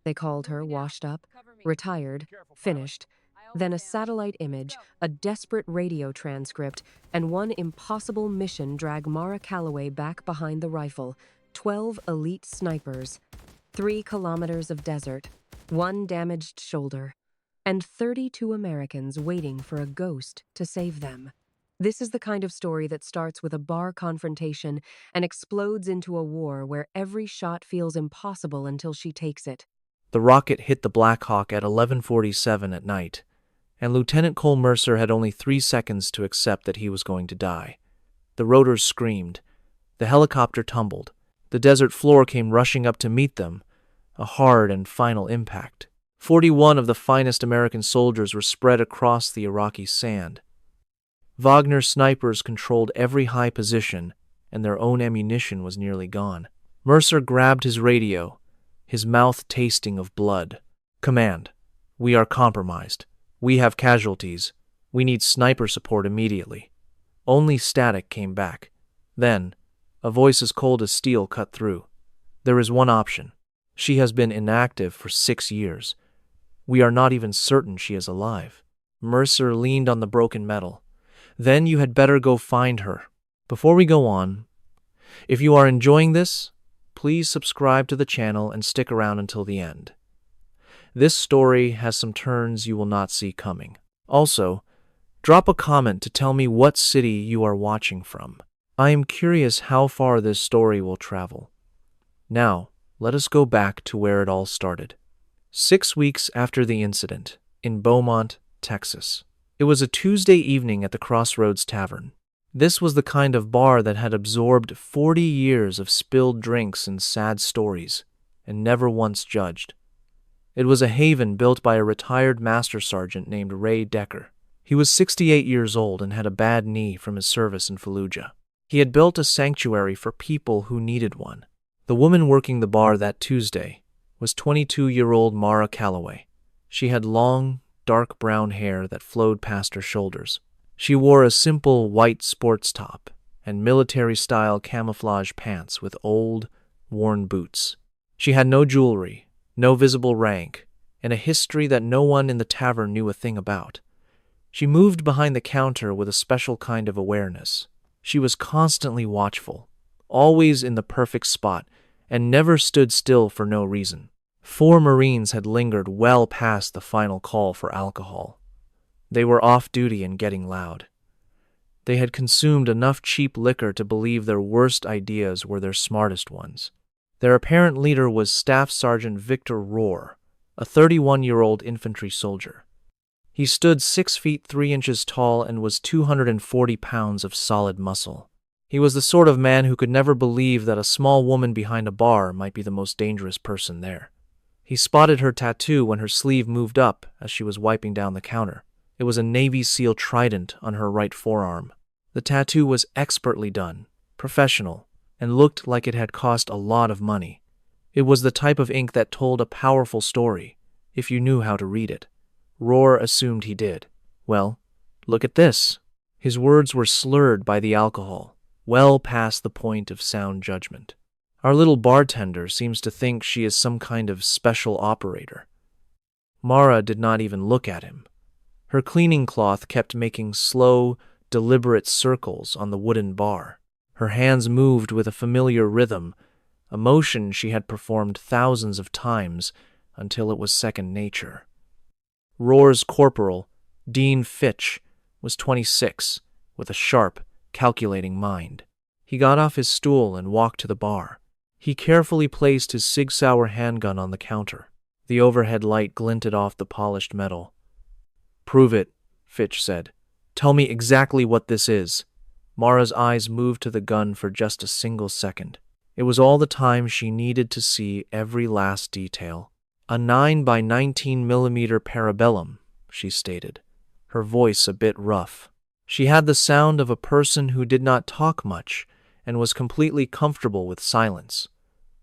They called her washed up, retired, finished. Then a satellite image, a desperate radio transcript, and one impossible mission drag Mara Calloway back behind the rifle. 12 elite snipers, 3 kilometers of desert, 1 damaged shoulder, and 32 Americans waiting for a ghost to save them. This is the kind of story that starts with a bar confrontation and explodes into a war where every shot feels impossible until she takes it. The rocket hit the Black Hawk at 11:47 at night, and Lieutenant Cole Mercer had only 3 seconds to accept that he was going to die. The rotors screamed. The helicopter tumbled. The desert floor came rushing up to meet them, a hard and final impact. 41 of the finest American soldiers were spread across the Iraqi sand. Wagner snipers controlled every high position, and their own ammunition was nearly gone. Mercer grabbed his radio, his mouth tasting of blood. "Command, we are compromised. We have casualties. We need sniper support immediately." Only static came back. Then, a voice as cold as steel cut through. "There is one option. She has been inactive for 6 years. We are not even certain she is alive." Mercer leaned on the broken metal. "Then you had better go find her." Before we go on, if you are enjoying this, please subscribe to the channel and stick around until the end. This story has some turns you will not see coming. Also, drop a comment to tell me what city you are watching from. I am curious how far this story will travel. Now, let us go back to where it all started. 6 weeks after the incident, in Beaumont, Texas. It was a Tuesday evening at the Crossroads Tavern. This was the kind of bar that had absorbed 40 years of spilled drinks and sad stories, and never once judged. It was a haven built by a retired master sergeant named Ray Decker. He was 68 years old and had a bad knee from his service in Fallujah. He had built a sanctuary for people who needed one. The woman working the bar that Tuesday was 22-year-old Mara Calloway. She had long, dark brown hair that flowed past her shoulders. She wore a simple white sports top and military-style camouflage pants with old, worn boots. She had no jewelry, no visible rank, and a history that no one in the tavern knew a thing about. She moved behind the counter with a special kind of awareness. She was constantly watchful, always in the perfect spot, and never stood still for no reason. 4 Marines had lingered well past the final call for alcohol. They were off duty and getting loud. They had consumed enough cheap liquor to believe their worst ideas were their smartest ones. Their apparent leader was Staff Sergeant Victor Rohr, a 31-year-old infantry soldier. He stood 6 feet 3 inches tall and was 240 pounds of solid muscle. He was the sort of man who could never believe that a small woman behind a bar might be the most dangerous person there. He spotted her tattoo when her sleeve moved up as she was wiping down the counter. It was a Navy SEAL trident on her right forearm. The tattoo was expertly done, professional, and looked like it had cost a lot of money. It was the type of ink that told a powerful story, if you knew how to read it. Rohr assumed he did. "Well, look at this." His words were slurred by the alcohol, well past the point of sound judgment. "Our little bartender seems to think she is some kind of special operator." Mara did not even look at him. Her cleaning cloth kept making slow, deliberate circles on the wooden bar. Her hands moved with a familiar rhythm, a motion she had performed thousands of times until it was second nature. Rohr's corporal, Dean Fitch, was 26, with a sharp, calculating mind. He got off his stool and walked to the bar. He carefully placed his Sig Sauer handgun on the counter. The overhead light glinted off the polished metal. "Prove it," Fitch said. "Tell me exactly what this is." Mara's eyes moved to the gun for just a single second. It was all the time she needed to see every last detail. "A 9x19mm parabellum," she stated, her voice a bit rough. She had the sound of a person who did not talk much and was completely comfortable with silence.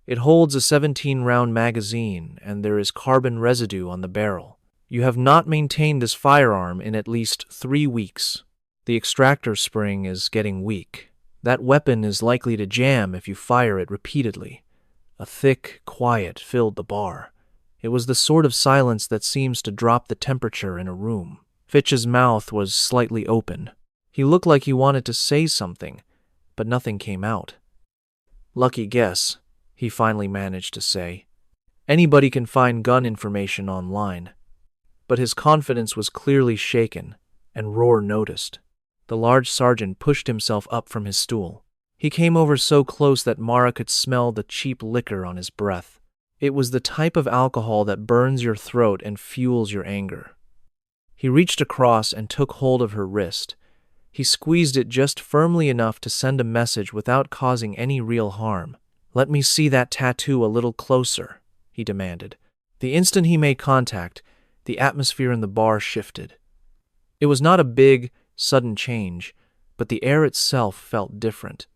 "It holds a 17-round magazine, and there is carbon residue on the barrel. You have not maintained this firearm in at least 3 weeks. The extractor spring is getting weak. That weapon is likely to jam if you fire it repeatedly." A thick quiet filled the bar. It was the sort of silence that seems to drop the temperature in a room. Fitch's mouth was slightly open. He looked like he wanted to say something, but nothing came out. "Lucky guess," he finally managed to say. "Anybody can find gun information online." But his confidence was clearly shaken, and Roar noticed. The large sergeant pushed himself up from his stool. He came over so close that Mara could smell the cheap liquor on his breath. It was the type of alcohol that burns your throat and fuels your anger. He reached across and took hold of her wrist. He squeezed it just firmly enough to send a message without causing any real harm. "Let me see that tattoo a little closer," he demanded. The instant he made contact, the atmosphere in the bar shifted. It was not a big, sudden change, but the air itself felt different.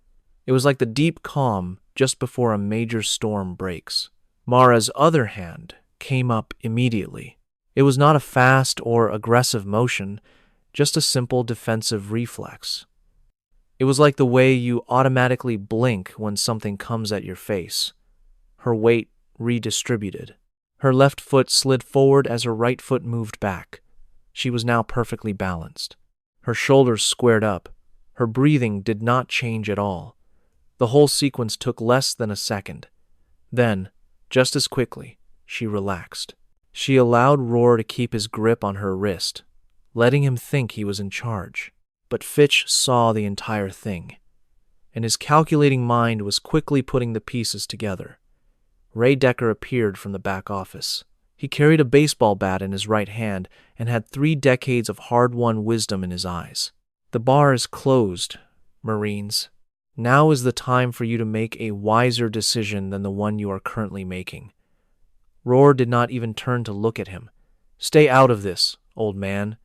It was like the deep calm just before a major storm breaks. Mara's other hand came up immediately. It was not a fast or aggressive motion, just a simple defensive reflex. It was like the way you automatically blink when something comes at your face. Her weight redistributed. Her left foot slid forward as her right foot moved back. She was now perfectly balanced. Her shoulders squared up. Her breathing did not change at all. The whole sequence took less than a second. Then, just as quickly, she relaxed. She allowed Roar to keep his grip on her wrist, letting him think he was in charge. But Fitch saw the entire thing, and his calculating mind was quickly putting the pieces together. Ray Decker appeared from the back office. He carried a baseball bat in his right hand and had 3 decades of hard-won wisdom in his eyes. "The bar is closed, Marines. Now is the time for you to make a wiser decision than the one you are currently making." Roar did not even turn to look at him. "Stay out of this, old man.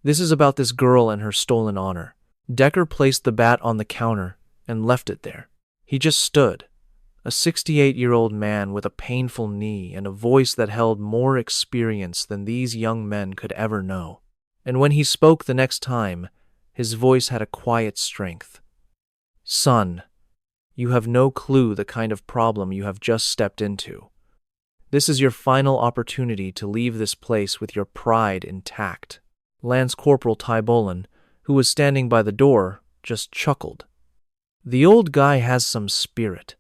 This is about this girl and her stolen honor." Decker placed the bat on the counter and left it there. He just stood, a 68-year-old man with a painful knee and a voice that held more experience than these young men could ever know. And when he spoke the next time, his voice had a quiet strength. "Son, you have no clue the kind of problem you have just stepped into. This is your final opportunity to leave this place with your pride intact." Lance Corporal Ty Bolin, who was standing by the door, just chuckled. "The old guy has some spirit.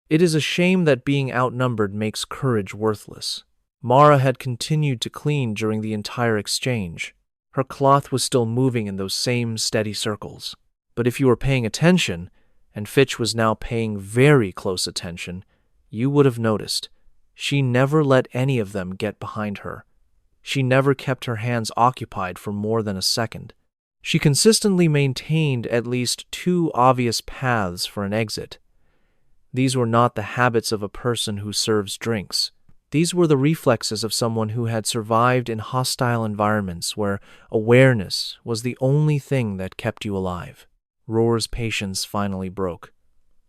It is a shame that being outnumbered makes courage worthless." Mara had continued to clean during the entire exchange. Her cloth was still moving in those same steady circles. But if you were paying attention, and Fitch was now paying very close attention, you would have noticed. She never let any of them get behind her. She never kept her hands occupied for more than a second. She consistently maintained at least 2 obvious paths for an exit. These were not the habits of a person who serves drinks. These were the reflexes of someone who had survived in hostile environments where awareness was the only thing that kept you alive. Roar's patience finally broke.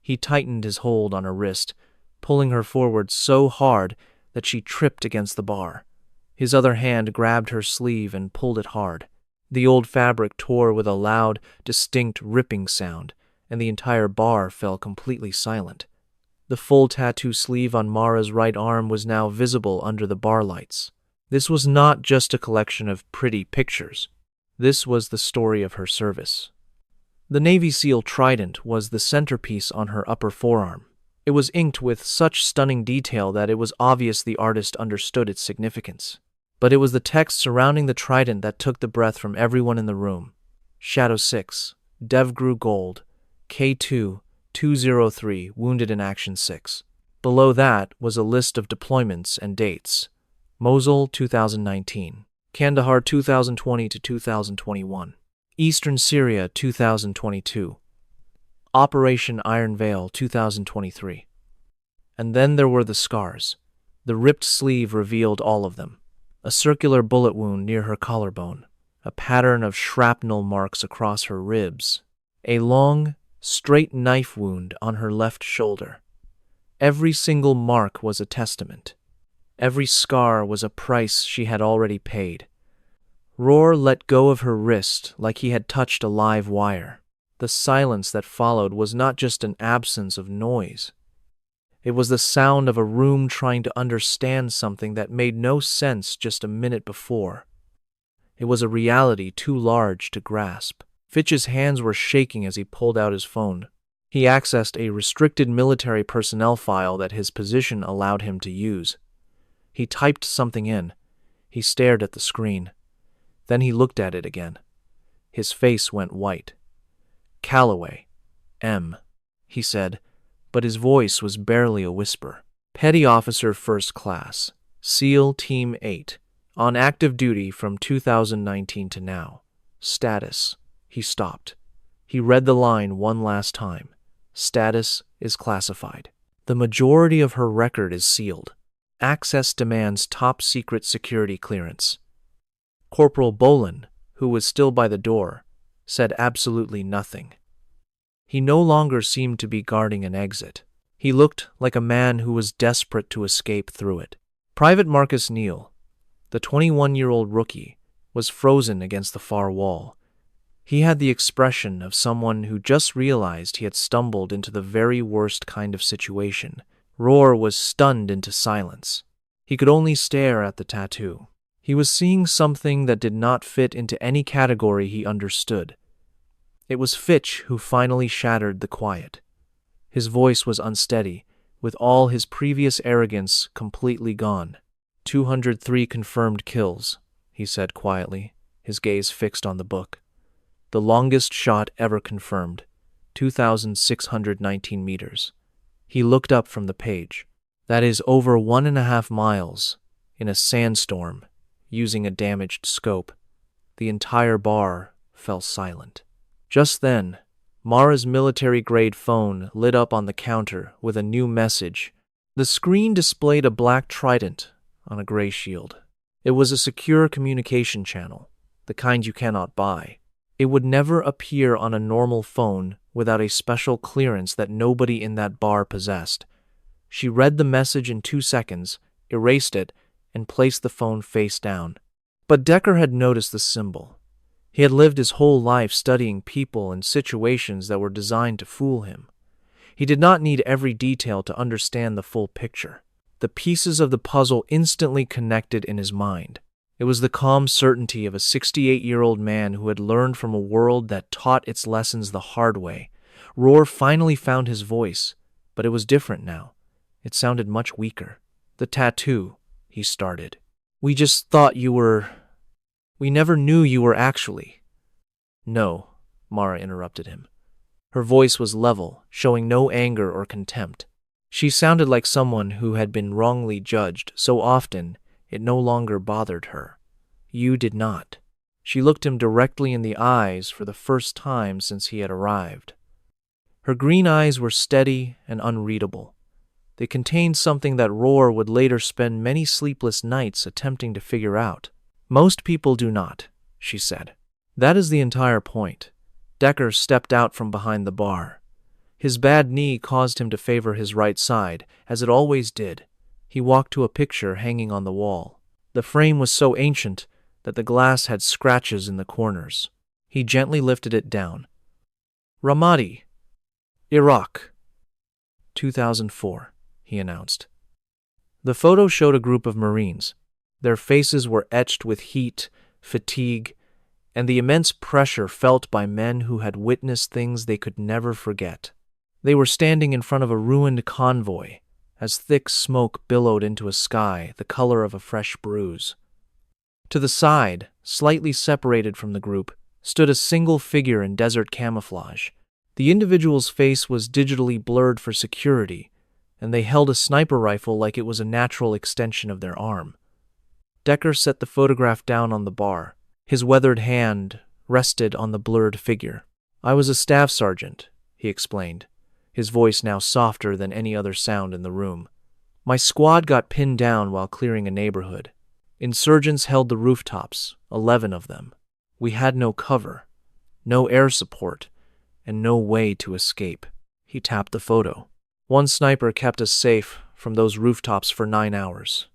He tightened his hold on her wrist, pulling her forward so hard that she tripped against the bar. His other hand grabbed her sleeve and pulled it hard. The old fabric tore with a loud, distinct ripping sound, and the entire bar fell completely silent. The full tattoo sleeve on Mara's right arm was now visible under the bar lights. This was not just a collection of pretty pictures. This was the story of her service. The Navy SEAL trident was the centerpiece on her upper forearm. It was inked with such stunning detail that it was obvious the artist understood its significance. But it was the text surrounding the trident that took the breath from everyone in the room. Shadow 6, DevGru Gold, K2, 203, Wounded in Action 6. Below that was a list of deployments and dates. Mosul 2019, Kandahar 2020 to 2021, Eastern Syria 2022, Operation Iron Veil 2023. And then there were the scars. The ripped sleeve revealed all of them. A circular bullet wound near her collarbone, a pattern of shrapnel marks across her ribs, a long, straight knife wound on her left shoulder. Every single mark was a testament. Every scar was a price she had already paid. Roar let go of her wrist like he had touched a live wire. The silence that followed was not just an absence of noise. It was the sound of a room trying to understand something that made no sense just a minute before. It was a reality too large to grasp. Fitch's hands were shaking as he pulled out his phone. He accessed a restricted military personnel file that his position allowed him to use. He typed something in. He stared at the screen. Then he looked at it again. His face went white. Calloway, M, he said, but his voice was barely a whisper. Petty Officer First Class, SEAL Team 8, on active duty from 2019 to now. Status. He stopped. He read the line one last time. Status is classified. The majority of her record is sealed. Access demands top-secret security clearance. Corporal Bolin, who was still by the door, said absolutely nothing. He no longer seemed to be guarding an exit. He looked like a man who was desperate to escape through it. Private Marcus Neal, the 21-year-old rookie, was frozen against the far wall. He had the expression of someone who just realized he had stumbled into the very worst kind of situation. Roar was stunned into silence. He could only stare at the tattoo. He was seeing something that did not fit into any category he understood. It was Fitch who finally shattered the quiet. His voice was unsteady, with all his previous arrogance completely gone. 203 confirmed kills, he said quietly, his gaze fixed on the book. The longest shot ever confirmed, 2,619 meters. He looked up from the page. That is over 1.5 miles, in a sandstorm, using a damaged scope. The entire bar fell silent. Just then, Mara's military-grade phone lit up on the counter with a new message. The screen displayed a black trident on a gray shield. It was a secure communication channel, the kind you cannot buy. It would never appear on a normal phone without a special clearance that nobody in that bar possessed. She read the message in 2 seconds, erased it, and placed the phone face down. But Decker had noticed the symbol. He had lived his whole life studying people and situations that were designed to fool him. He did not need every detail to understand the full picture. The pieces of the puzzle instantly connected in his mind. It was the calm certainty of a 68-year-old man who had learned from a world that taught its lessons the hard way. Roar finally found his voice, but it was different now. It sounded much weaker. The tattoo, he started. We just thought you were... We never knew you were actually... No, Mara interrupted him. Her voice was level, showing no anger or contempt. She sounded like someone who had been wrongly judged so often it no longer bothered her. You did not. She looked him directly in the eyes for the first time since he had arrived. Her green eyes were steady and unreadable. They contained something that Roar would later spend many sleepless nights attempting to figure out. Most people do not, she said. That is the entire point. Decker stepped out from behind the bar. His bad knee caused him to favor his right side, as it always did. He walked to a picture hanging on the wall. The frame was so ancient that the glass had scratches in the corners. He gently lifted it down. Ramadi, Iraq, 2004, he announced. The photo showed a group of Marines. Their faces were etched with heat, fatigue, and the immense pressure felt by men who had witnessed things they could never forget. They were standing in front of a ruined convoy, as thick smoke billowed into a sky the color of a fresh bruise. To the side, slightly separated from the group, stood a single figure in desert camouflage. The individual's face was digitally blurred for security, and they held a sniper rifle like it was a natural extension of their arm. Decker set the photograph down on the bar. His weathered hand rested on the blurred figure. I was a staff sergeant, he explained, his voice now softer than any other sound in the room. My squad got pinned down while clearing a neighborhood. Insurgents held the rooftops, 11 of them. We had no cover, no air support, and no way to escape. He tapped the photo. One sniper kept us safe from those rooftops for 9 hours.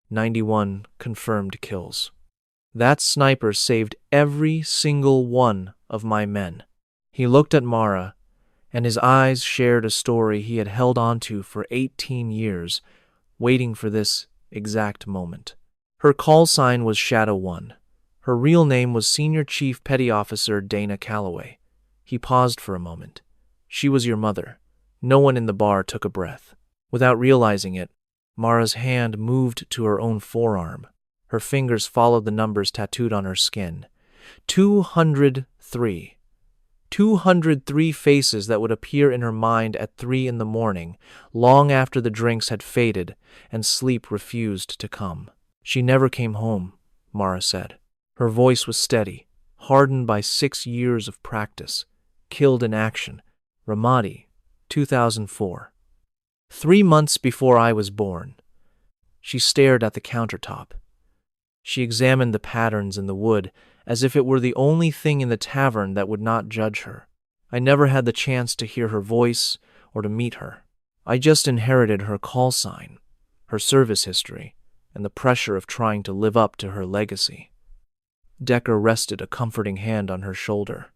91 confirmed kills. That sniper saved every single one of my men. He looked at Mara, and his eyes shared a story he had held onto for 18 years, waiting for this exact moment. Her call sign was Shadow 1. Her real name was Senior Chief Petty Officer Dana Calloway. He paused for a moment. She was your mother. No one in the bar took a breath. Without realizing it, Mara's hand moved to her own forearm. Her fingers followed the numbers tattooed on her skin. 203. 203 faces that would appear in her mind at 3 in the morning, long after the drinks had faded and sleep refused to come. She never came home, Mara said. Her voice was steady, hardened by 6 years of practice. Killed in action. Ramadi, 2004. 3 months before I was born. She stared at the countertop. She examined the patterns in the wood as if it were the only thing in the tavern that would not judge her. I never had the chance to hear her voice or to meet her. I just inherited her call sign, her service history, and the pressure of trying to live up to her legacy. Decker rested a comforting hand on her shoulder.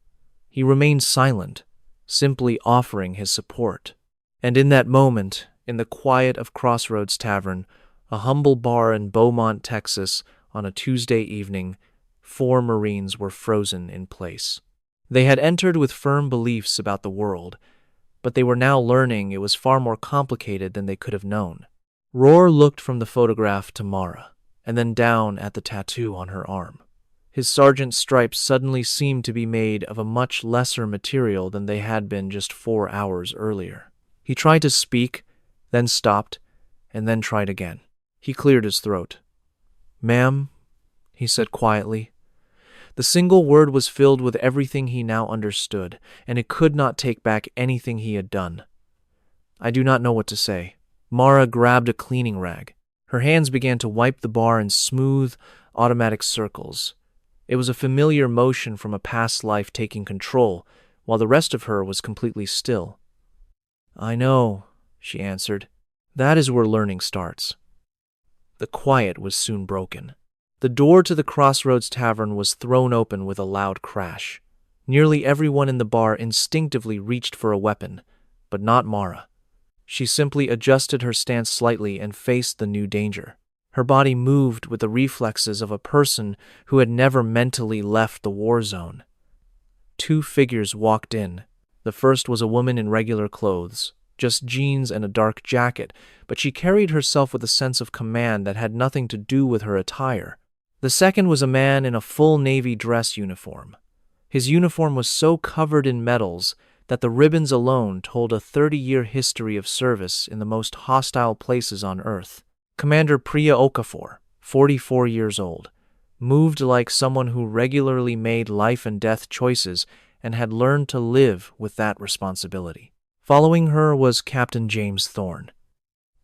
He remained silent, simply offering his support. And in that moment, in the quiet of Crossroads Tavern, a humble bar in Beaumont, Texas, on a Tuesday evening, 4 Marines were frozen in place. They had entered with firm beliefs about the world, but they were now learning it was far more complicated than they could have known. Roar looked from the photograph to Mara, and then down at the tattoo on her arm. His sergeant's stripes suddenly seemed to be made of a much lesser material than they had been just 4 hours earlier. He tried to speak, then stopped, and then tried again. He cleared his throat. "Ma'am," he said quietly. The single word was filled with everything he now understood, and it could not take back anything he had done. "I do not know what to say." Mara grabbed a cleaning rag. Her hands began to wipe the bar in smooth, automatic circles. It was a familiar motion from a past life taking control, while the rest of her was completely still. "I know," she answered. "That is where learning starts." The quiet was soon broken. The door to the Crossroads Tavern was thrown open with a loud crash. Nearly everyone in the bar instinctively reached for a weapon, but not Mara. She simply adjusted her stance slightly and faced the new danger. Her body moved with the reflexes of a person who had never mentally left the war zone. 2 figures walked in. The first was a woman in regular clothes, just jeans and a dark jacket, but she carried herself with a sense of command that had nothing to do with her attire. The second was a man in a full navy dress uniform. His uniform was so covered in medals that the ribbons alone told a 30-year history of service in the most hostile places on Earth. Commander Priya Okafor, 44 years old, moved like someone who regularly made life and death choices and had learned to live with that responsibility. Following her was Captain James Thorne.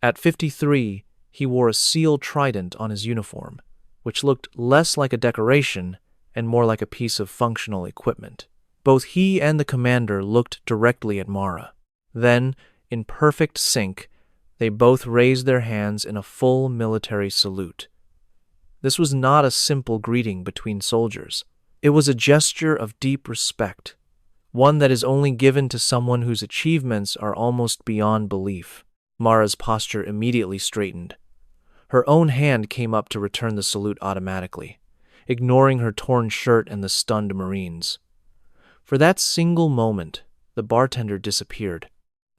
At 53, he wore a seal trident on his uniform, which looked less like a decoration and more like a piece of functional equipment. Both he and the commander looked directly at Mara. Then, in perfect sync, they both raised their hands in a full military salute. This was not a simple greeting between soldiers. It was a gesture of deep respect, one that is only given to someone whose achievements are almost beyond belief. Mara's posture immediately straightened. Her own hand came up to return the salute automatically, ignoring her torn shirt and the stunned Marines. For that single moment, the bartender disappeared.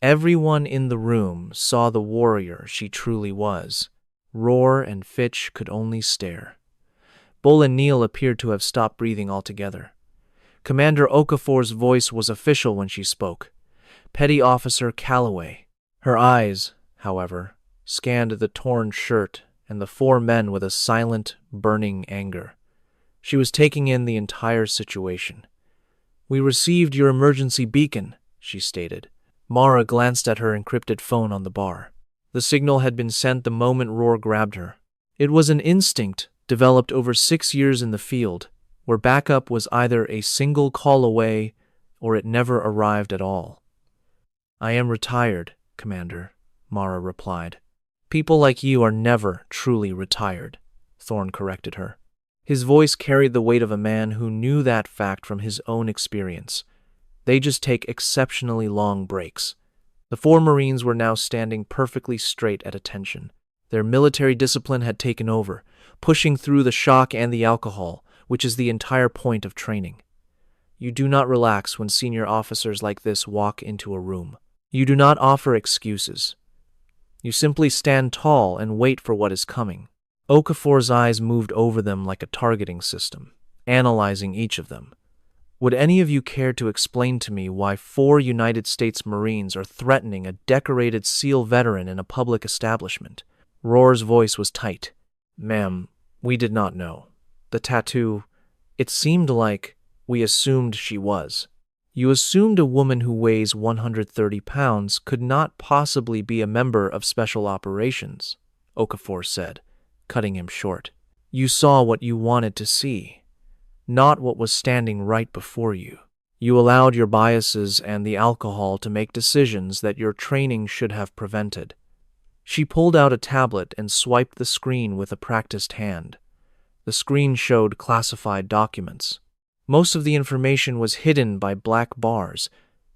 Everyone in the room saw the warrior she truly was. Roar and Fitch could only stare. Bull and Neil appeared to have stopped breathing altogether. Commander Okafor's voice was official when she spoke. Petty Officer Calloway. Her eyes, however, scanned the torn shirt and the 4 men with a silent, burning anger. She was taking in the entire situation. "We received your emergency beacon," she stated. Mara glanced at her encrypted phone on the bar. The signal had been sent the moment Roar grabbed her. It was an instinct developed over 6 years in the field, where backup was either a single call away or it never arrived at all. "I am retired, Commander," Mara replied. "People like you are never truly retired," Thorne corrected her. His voice carried the weight of a man who knew that fact from his own experience. They just take exceptionally long breaks. The 4 Marines were now standing perfectly straight at attention. Their military discipline had taken over, pushing through the shock and the alcohol, which is the entire point of training. You do not relax when senior officers like this walk into a room. You do not offer excuses. You simply stand tall and wait for what is coming. Okafor's eyes moved over them like a targeting system, analyzing each of them. Would any of you care to explain to me why 4 United States Marines are threatening a decorated SEAL veteran in a public establishment? Roar's voice was tight. Ma'am, we did not know. The tattoo, it seemed like we assumed she was. You assumed a woman who weighs 130 pounds could not possibly be a member of Special Operations, Okafor said, cutting him short. You saw what you wanted to see, not what was standing right before you. You allowed your biases and the alcohol to make decisions that your training should have prevented. She pulled out a tablet and swiped the screen with a practiced hand. The screen showed classified documents. Most of the information was hidden by black bars,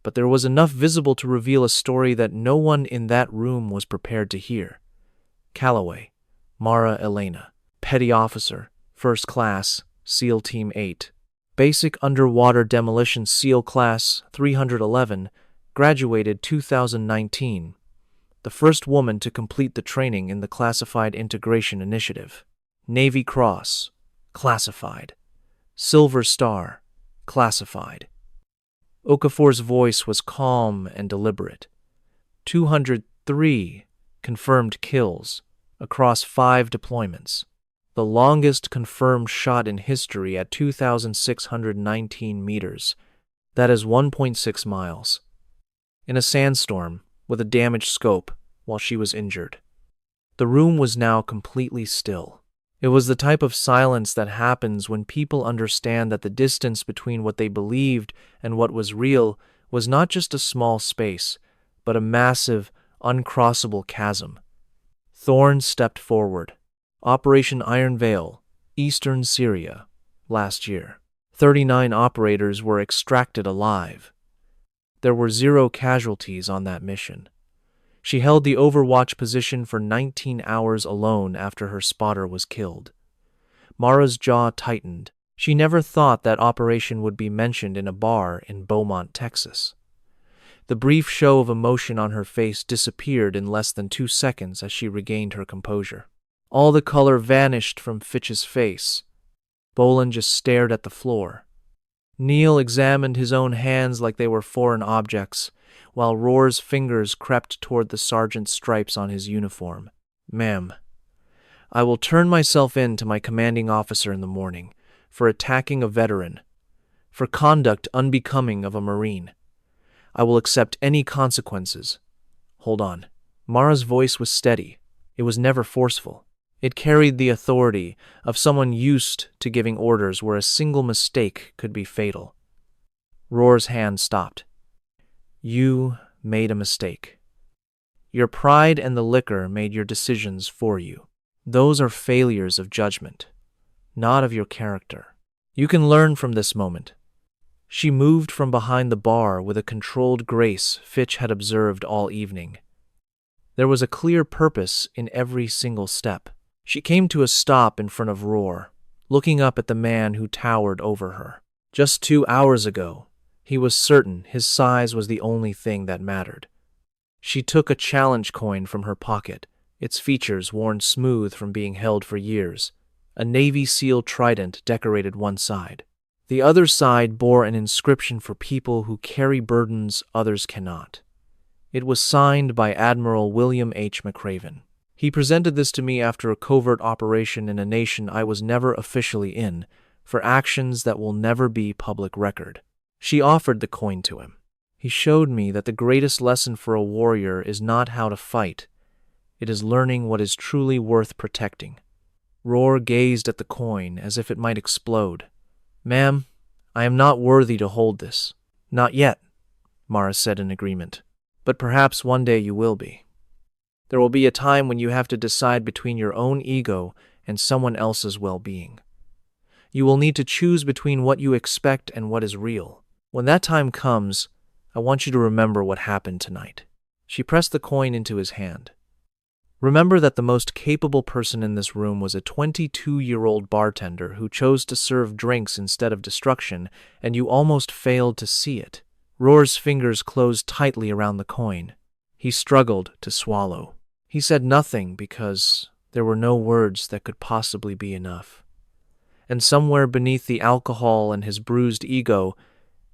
but there was enough visible to reveal a story that no one in that room was prepared to hear. Calloway, Mara Elena, Petty Officer, First Class, SEAL Team 8, Basic Underwater Demolition SEAL Class 311, graduated 2019. The first woman to complete the training in the Classified Integration Initiative. Navy Cross, classified. Silver Star, classified. Okafor's voice was calm and deliberate. 203 confirmed kills across 5 deployments. The longest confirmed shot in history at 2,619 meters. That is 1.6 miles. In a sandstorm with a damaged scope while she was injured. The room was now completely still. It was the type of silence that happens when people understand that the distance between what they believed and what was real was not just a small space, but a massive, uncrossable chasm. Thorne stepped forward. Operation Iron Veil, Eastern Syria, last year. 39 operators were extracted alive. There were 0 casualties on that mission. She held the overwatch position for 19 hours alone after her spotter was killed. Mara's jaw tightened. She never thought that operation would be mentioned in a bar in Beaumont, Texas. The brief show of emotion on her face disappeared in less than 2 seconds as she regained her composure. All the color vanished from Fitch's face. Boland just stared at the floor. Neil examined his own hands like they were foreign objects, while Roar's fingers crept toward the sergeant's stripes on his uniform. Ma'am, I will turn myself in to my commanding officer in the morning for attacking a veteran, for conduct unbecoming of a Marine. I will accept any consequences. Hold on. Mara's voice was steady. It was never forceful. It carried the authority of someone used to giving orders where a single mistake could be fatal. Roar's hand stopped. You made a mistake. Your pride and the liquor made your decisions for you. Those are failures of judgment, not of your character. You can learn from this moment. She moved from behind the bar with a controlled grace Fitch had observed all evening. There was a clear purpose in every single step. She came to a stop in front of Roar, looking up at the man who towered over her. Just 2 hours ago, he was certain his size was the only thing that mattered. She took a challenge coin from her pocket, its features worn smooth from being held for years. A Navy SEAL trident decorated one side. The other side bore an inscription for people who carry burdens others cannot. It was signed by Admiral William H. McRaven. He presented this to me after a covert operation in a nation I was never officially in, for actions that will never be public record. She offered the coin to him. He showed me that the greatest lesson for a warrior is not how to fight. It is learning what is truly worth protecting. Roar gazed at the coin as if it might explode. Ma'am, I am not worthy to hold this. Not yet, Mara said in agreement. But perhaps one day you will be. There will be a time when you have to decide between your own ego and someone else's well-being. You will need to choose between what you expect and what is real. When that time comes, I want you to remember what happened tonight." She pressed the coin into his hand. "Remember that the most capable person in this room was a 22-year-old bartender who chose to serve drinks instead of destruction, and you almost failed to see it." Roar's fingers closed tightly around the coin. He struggled to swallow. He said nothing because there were no words that could possibly be enough. And somewhere beneath the alcohol and his bruised ego,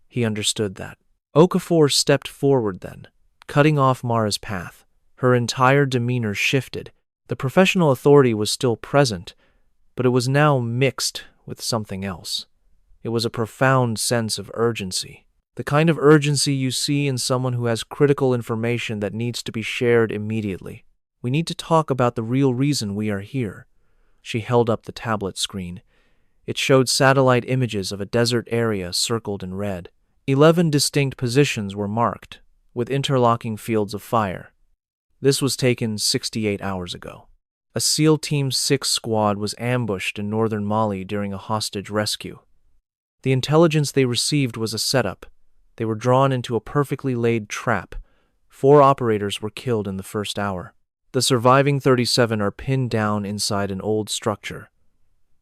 he understood that. Okafor stepped forward then, cutting off Mara's path. Her entire demeanor shifted. The professional authority was still present, but it was now mixed with something else. It was a profound sense of urgency. The kind of urgency you see in someone who has critical information that needs to be shared immediately. "We need to talk about the real reason we are here." She held up the tablet screen. It showed satellite images of a desert area circled in red. 11 distinct positions were marked, with interlocking fields of fire. This was taken 68 hours ago. A SEAL Team 6 squad was ambushed in northern Mali during a hostage rescue. The intelligence they received was a setup. They were drawn into a perfectly laid trap. 4 operators were killed in the first hour. The surviving 37 are pinned down inside an old structure.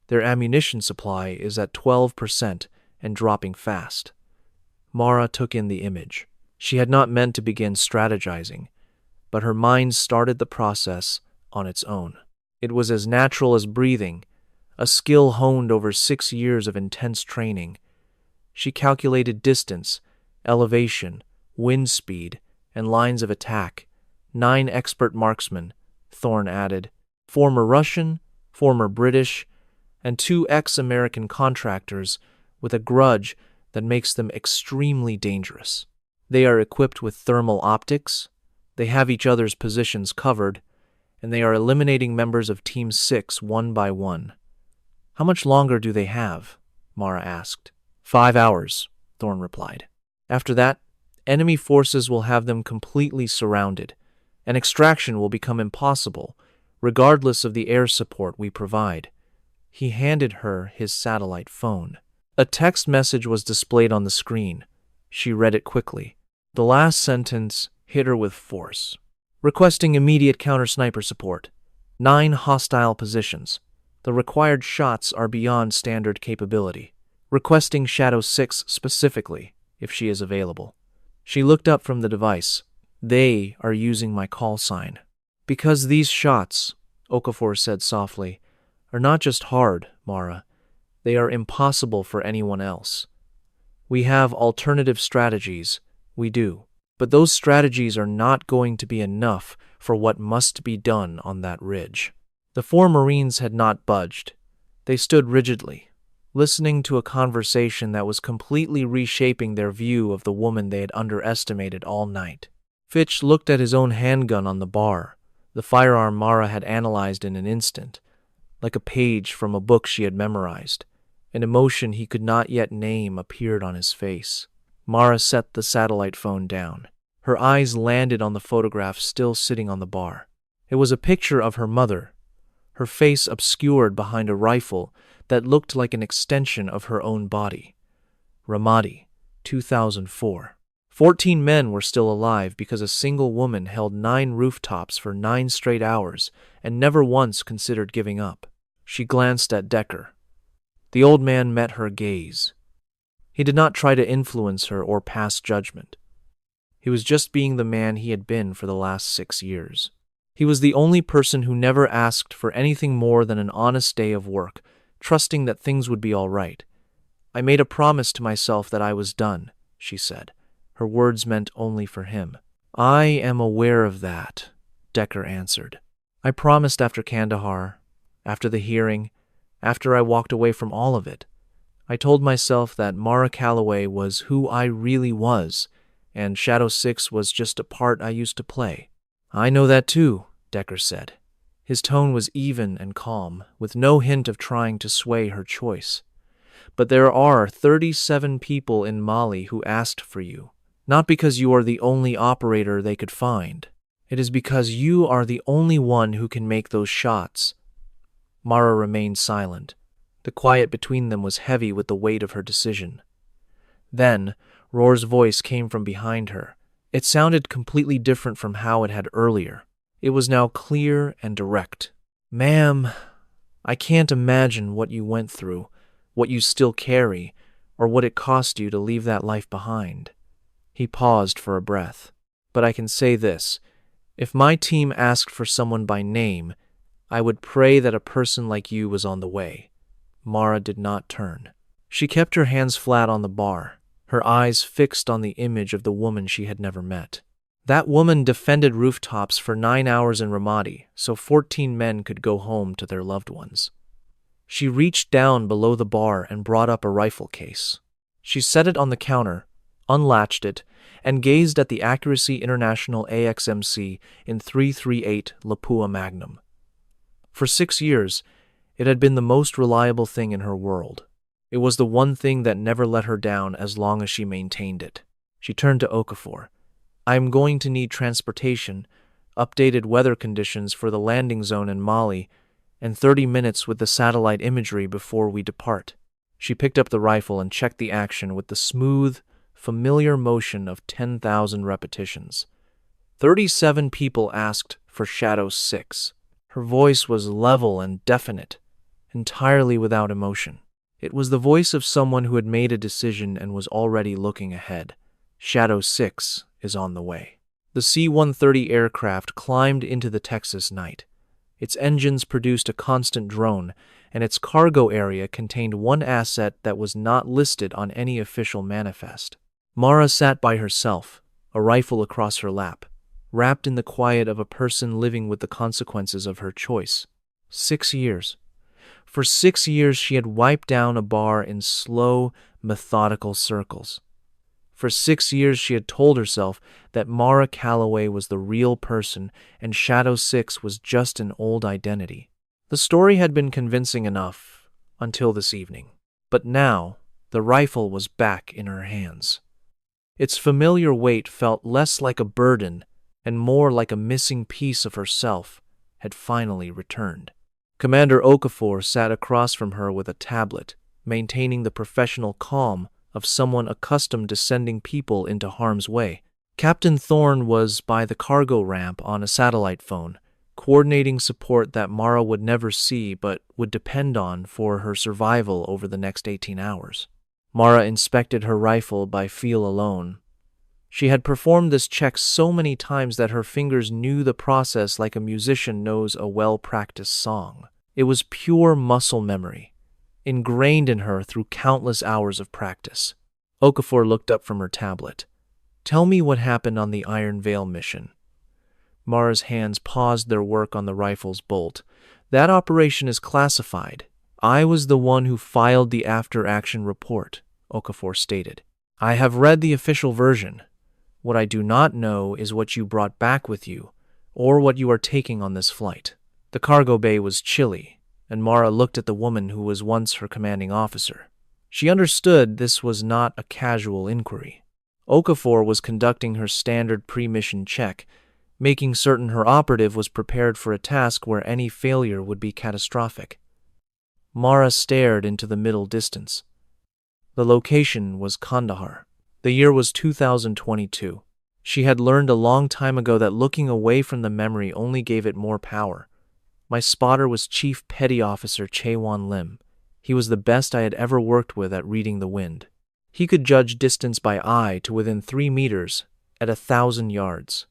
Their ammunition supply is at 12% and dropping fast. Mara took in the image. She had not meant to begin strategizing, but her mind started the process on its own. It was as natural as breathing, a skill honed over 6 years of intense training. She calculated distance, elevation, wind speed, and lines of attack. 9 expert marksmen, Thorne added, former Russian, former British, and 2 ex-American contractors with a grudge that makes them extremely dangerous. They are equipped with thermal optics, they have each other's positions covered, and they are eliminating members of Team 6 one by one. "How much longer do they have?" Mara asked. 5 hours, Thorne replied. "After that, enemy forces will have them completely surrounded, and extraction will become impossible, regardless of the air support we provide." He handed her his satellite phone. A text message was displayed on the screen. She read it quickly. The last sentence hit her with force. "Requesting immediate counter-sniper support. 9 hostile positions. The required shots are beyond standard capability. Requesting Shadow 6 specifically, if she is available." She looked up from the device. "They are using my call sign." "Because these shots," Okafor said softly, "are not just hard, Mara. They are impossible for anyone else. We have alternative strategies, we do. But those strategies are not going to be enough for what must be done on that ridge." The 4 Marines had not budged. They stood rigidly, listening to a conversation that was completely reshaping their view of the woman they had underestimated all night. Fitch looked at his own handgun on the bar, the firearm Mara had analyzed in an instant, like a page from a book she had memorized. An emotion he could not yet name appeared on his face. Mara set the satellite phone down. Her eyes landed on the photograph still sitting on the bar. It was a picture of her mother, her face obscured behind a rifle that looked like an extension of her own body. Ramadi, 2004. 14 men were still alive because a single woman held 9 rooftops for 9 straight hours and never once considered giving up. She glanced at Decker. The old man met her gaze. He did not try to influence her or pass judgment. He was just being the man he had been for the last 6 years. He was the only person who never asked for anything more than an honest day of work, trusting that things would be all right. "I made a promise to myself that I was done," she said. Her words meant only for him. "I am aware of that," Decker answered. "I promised after Kandahar, after the hearing, after I walked away from all of it. I told myself that Mara Calloway was who I really was, and Shadow 6 was just a part I used to play." "I know that too," Decker said. His tone was even and calm, with no hint of trying to sway her choice. "But there are 37 people in Mali who asked for you, not because you are the only operator they could find. It is because you are the only one who can make those shots." Mara remained silent. The quiet between them was heavy with the weight of her decision. Then, Roar's voice came from behind her. It sounded completely different from how it had earlier. It was now clear and direct. "Ma'am, I can't imagine what you went through, what you still carry, or what it cost you to leave that life behind." He paused for a breath. "But I can say this. If my team asked for someone by name, I would pray that a person like you was on the way." Mara did not turn. She kept her hands flat on the bar, her eyes fixed on the image of the woman she had never met. That woman defended rooftops for 9 hours in Ramadi so 14 men could go home to their loved ones. She reached down below the bar and brought up a rifle case. She set it on the counter, unlatched it, and gazed at the Accuracy International AXMC in 338 Lapua Magnum. For 6 years, it had been the most reliable thing in her world. It was the one thing that never let her down as long as she maintained it. She turned to Okafor. "I am going to need transportation, updated weather conditions for the landing zone in Mali, and 30 minutes with the satellite imagery before we depart." She picked up the rifle and checked the action with the smooth, familiar motion of 10,000 repetitions. 37 people asked for Shadow 6. Her voice was level and definite, entirely without emotion. It was the voice of someone who had made a decision and was already looking ahead. "Shadow 6 is on the way." The C-130 aircraft climbed into the Texas night. Its engines produced a constant drone, and its cargo area contained one asset that was not listed on any official manifest. Mara sat by herself, a rifle across her lap, wrapped in the quiet of a person living with the consequences of her choice. 6 years. For 6 years she had wiped down a bar in slow, methodical circles. For 6 years she had told herself that Mara Calloway was the real person and Shadow 6 was just an old identity. The story had been convincing enough until this evening. But now, the rifle was back in her hands. Its familiar weight felt less like a burden and more like a missing piece of herself had finally returned. Commander Okafor sat across from her with a tablet, maintaining the professional calm of someone accustomed to sending people into harm's way. Captain Thorne was by the cargo ramp on a satellite phone, coordinating support that Mara would never see but would depend on for her survival over the next 18 hours. Mara inspected her rifle by feel alone. She had performed this check so many times that her fingers knew the process like a musician knows a well-practiced song. It was pure muscle memory, ingrained in her through countless hours of practice. Okafor looked up from her tablet. "Tell me what happened on the Iron Veil mission." Mara's hands paused their work on the rifle's bolt. "That operation is classified. I was the one who filed the after-action report," Okafor stated. "I have read the official version. What I do not know is what you brought back with you, or what you are taking on this flight." The cargo bay was chilly, and Mara looked at the woman who was once her commanding officer. She understood this was not a casual inquiry. Okafor was conducting her standard pre-mission check, making certain her operative was prepared for a task where any failure would be catastrophic. Mara stared into the middle distance. The location was Kandahar. The year was 2022. She had learned a long time ago that looking away from the memory only gave it more power. My spotter was Chief Petty Officer Chaewon Lim. He was the best I had ever worked with at reading the wind. He could judge distance by eye to within 3 meters at 1,000 yards.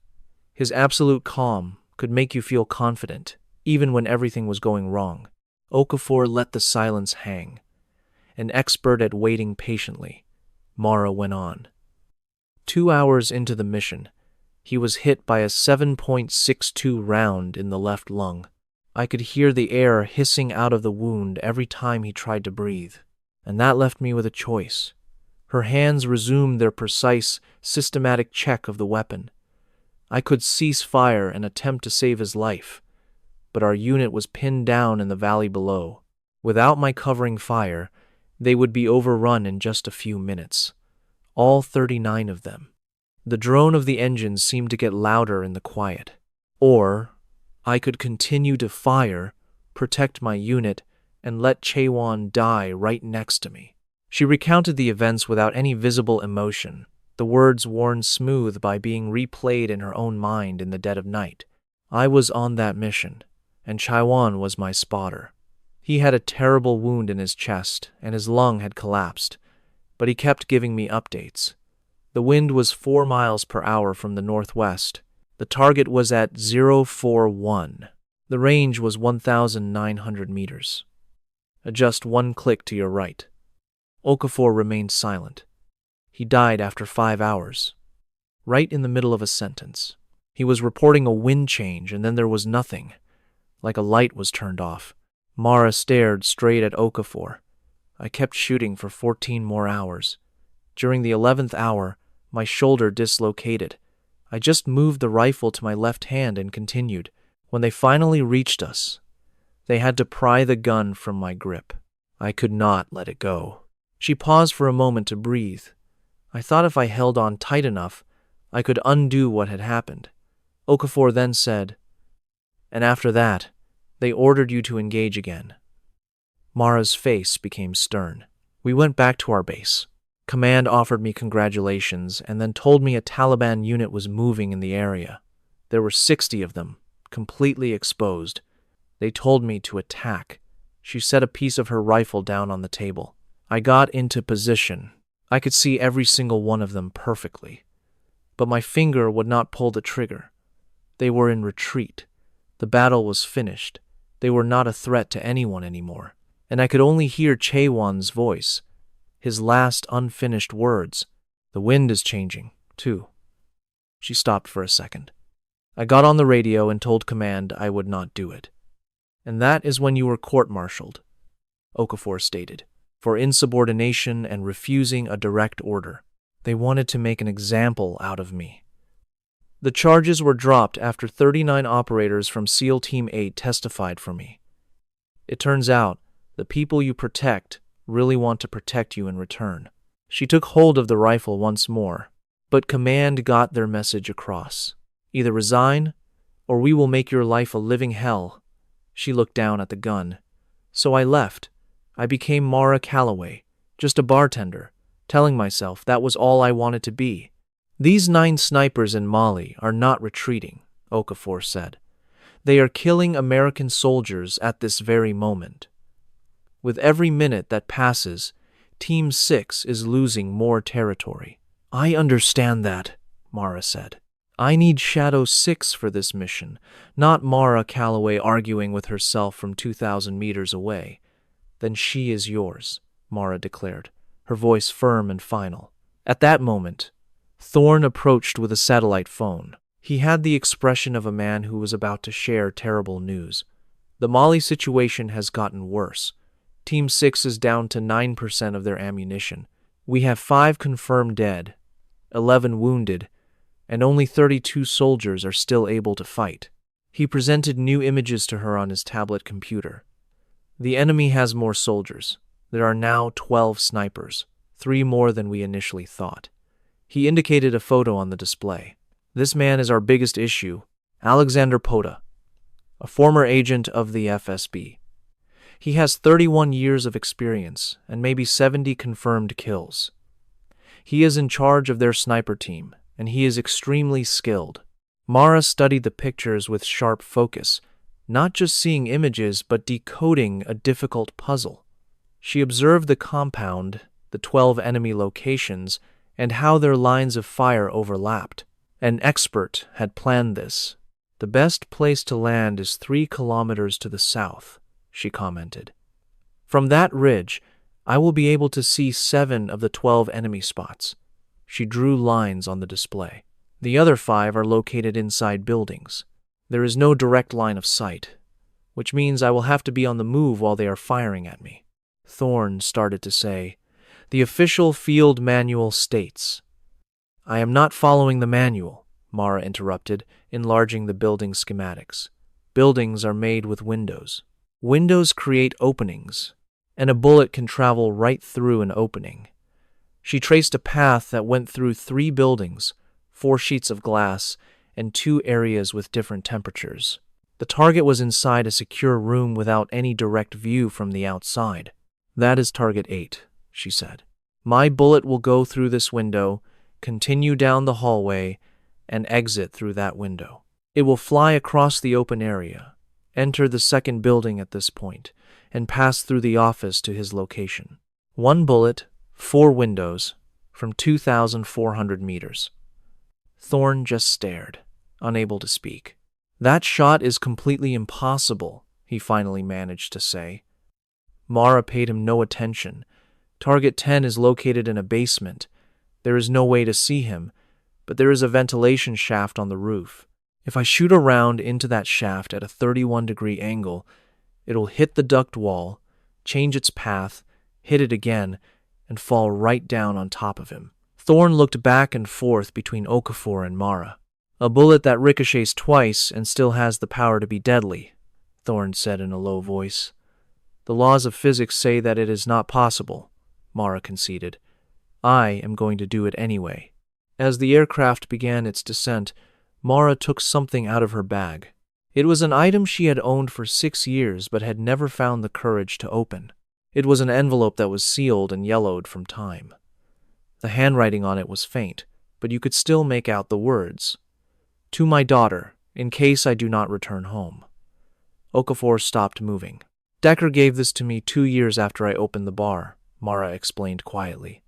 His absolute calm could make you feel confident, even when everything was going wrong. Okafor let the silence hang. An expert at waiting patiently, Mara went on. 2 hours into the mission, he was hit by a 7.62 round in the left lung. I could hear the air hissing out of the wound every time he tried to breathe, and that left me with a choice. Her hands resumed their precise, systematic check of the weapon. I could cease fire and attempt to save his life, but our unit was pinned down in the valley below. Without my covering fire, they would be overrun in just a few minutes. All 39 of them. The drone of the engines seemed to get louder in the quiet. Or I could continue to fire, protect my unit, and let Chaewon die right next to me. She recounted the events without any visible emotion, the words worn smooth by being replayed in her own mind in the dead of night. I was on that mission, and Chaiwan was my spotter. He had a terrible wound in his chest, and his lung had collapsed, but he kept giving me updates. The wind was 4 miles per hour from the northwest. The target was at 041. The range was 1,900 meters. Adjust 1 click to your right. Okafor remained silent. He died after 5 hours. Right in the middle of a sentence. He was reporting a wind change, and then there was nothing. Like a light was turned off. Mara stared straight at Okafor. I kept shooting for 14 more hours. During the 11th hour, my shoulder dislocated. I just moved the rifle to my left hand and continued. When they finally reached us, they had to pry the gun from my grip. I could not let it go. She paused for a moment to breathe. I thought if I held on tight enough, I could undo what had happened. Okafor then said, "And after that, they ordered you to engage again." Mara's face became stern. We went back to our base. Command offered me congratulations and then told me a Taliban unit was moving in the area. There were 60 of them, completely exposed. They told me to attack. She set a piece of her rifle down on the table. I got into position. I could see every single one of them perfectly. But my finger would not pull the trigger. They were in retreat. The battle was finished. They were not a threat to anyone anymore. And I could only hear Chaiwan's voice, his last unfinished words. "The wind is changing, too." She stopped for a second. I got on the radio and told command I would not do it. "And that is when you were court-martialed," Okafor stated, "for insubordination and refusing a direct order. They wanted to make an example out of me." The charges were dropped after 39 operators from SEAL Team 8 testified for me. It turns out, the people you protect really want to protect you in return. She took hold of the rifle once more, but command got their message across. "Either resign, or we will make your life a living hell." She looked down at the gun. So I left. I became Mara Calloway, just a bartender, telling myself that was all I wanted to be. "These 9 snipers in Mali are not retreating," Okafor said. "They are killing American soldiers at this very moment. With every minute that passes, Team 6 is losing more territory." "I understand that," Mara said. "I need Shadow 6 for this mission, not Mara Calloway arguing with herself from 2,000 meters away." "Then she is yours," Mara declared, her voice firm and final. At that moment, Thorne approached with a satellite phone. He had the expression of a man who was about to share terrible news. "The Mali situation has gotten worse. Team 6 is down to 9% of their ammunition. We have 5 confirmed dead, 11 wounded, and only 32 soldiers are still able to fight." He presented new images to her on his tablet computer. "The enemy has more soldiers. There are now 12 snipers, 3 more than we initially thought." He indicated a photo on the display. "This man is our biggest issue, Alexander Pota, a former agent of the FSB. He has 31 years of experience and maybe 70 confirmed kills. He is in charge of their sniper team, and he is extremely skilled." Mara studied the pictures with sharp focus, not just seeing images but decoding a difficult puzzle. She observed the compound, the 12 enemy locations, and how their lines of fire overlapped. An expert had planned this. "The best place to land is 3 kilometers to the south," she commented. "From that ridge, I will be able to see 7 of the 12 enemy spots." She drew lines on the display. "The other 5 are located inside buildings. There is no direct line of sight, which means I will have to be on the move while they are firing at me." Thorne started to say, "The official field manual states." "I am not following the manual," Mara interrupted, enlarging the building schematics. "Buildings are made with windows. Windows create openings, and a bullet can travel right through an opening." She traced a path that went through 3 buildings, 4 sheets of glass, and 2 areas with different temperatures. The target was inside a secure room without any direct view from the outside. "That is target 8, she said. "My bullet will go through this window, continue down the hallway, and exit through that window. It will fly across the open area, enter the second building at this point, and pass through the office to his location. 1 bullet, 4 windows, from 2,400 meters. Thorne just stared, unable to speak. That shot is completely impossible, he finally managed to say. Mara paid him no attention. Target 10 is located in a basement. There is no way to see him, but there is a ventilation shaft on the roof. If I shoot a round into that shaft at a 31-degree angle, it'll hit the duct wall, change its path, hit it again, and fall right down on top of him. Thorne looked back and forth between Okafor and Mara. A bullet that ricochets twice and still has the power to be deadly, Thorne said in a low voice. The laws of physics say that it is not possible, Mara conceded. I am going to do it anyway. As the aircraft began its descent, Mara took something out of her bag. It was an item she had owned for 6 years but had never found the courage to open. It was an envelope that was sealed and yellowed from time. The handwriting on it was faint, but you could still make out the words, "To my daughter, in case I do not return home." Okafor stopped moving. Decker gave this to me 2 years after I opened the bar, Mara explained quietly.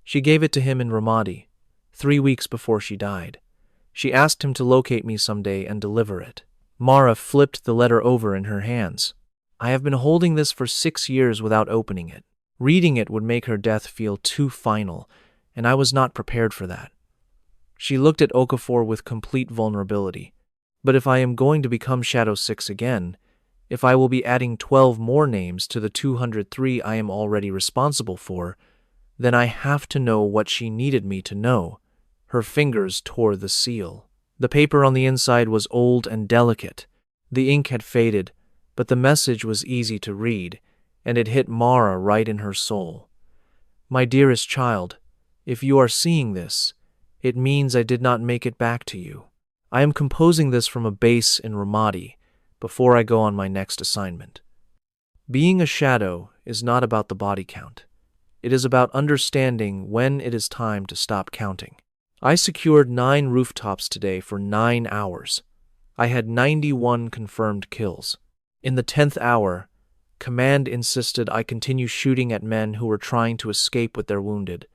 She gave it to him in Ramadi, 3 weeks before she died. She asked him to locate me someday and deliver it. Mara flipped the letter over in her hands. I have been holding this for 6 years without opening it. Reading it would make her death feel too final, and I was not prepared for that. She looked at Okafor with complete vulnerability. But if I am going to become Shadow 6 again, if I will be adding 12 more names to the 203 I am already responsible for, then I have to know what she needed me to know. Her fingers tore the seal. The paper on the inside was old and delicate. The ink had faded, but the message was easy to read, and it hit Mara right in her soul. My dearest child, if you are seeing this, it means I did not make it back to you. I am composing this from a base in Ramadi before I go on my next assignment. Being a shadow is not about the body count. It is about understanding when it is time to stop counting. I secured 9 rooftops today for 9 hours. I had 91 confirmed kills. In the 10th hour, Command insisted I continue shooting at men who were trying to escape with their wounded.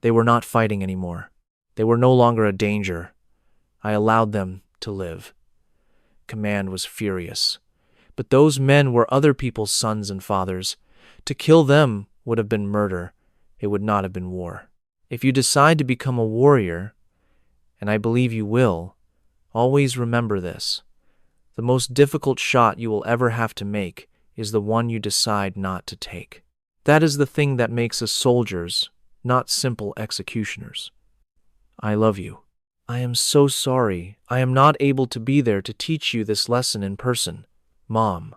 They were not fighting anymore. They were no longer a danger. I allowed them to live. Command was furious. But those men were other people's sons and fathers. To kill them would have been murder. It would not have been war. If you decide to become a warrior, and I believe you will, always remember this. The most difficult shot you will ever have to make is the one you decide not to take. That is the thing that makes us soldiers, not simple executioners. I love you. I am so sorry I am not able to be there to teach you this lesson in person. Mom.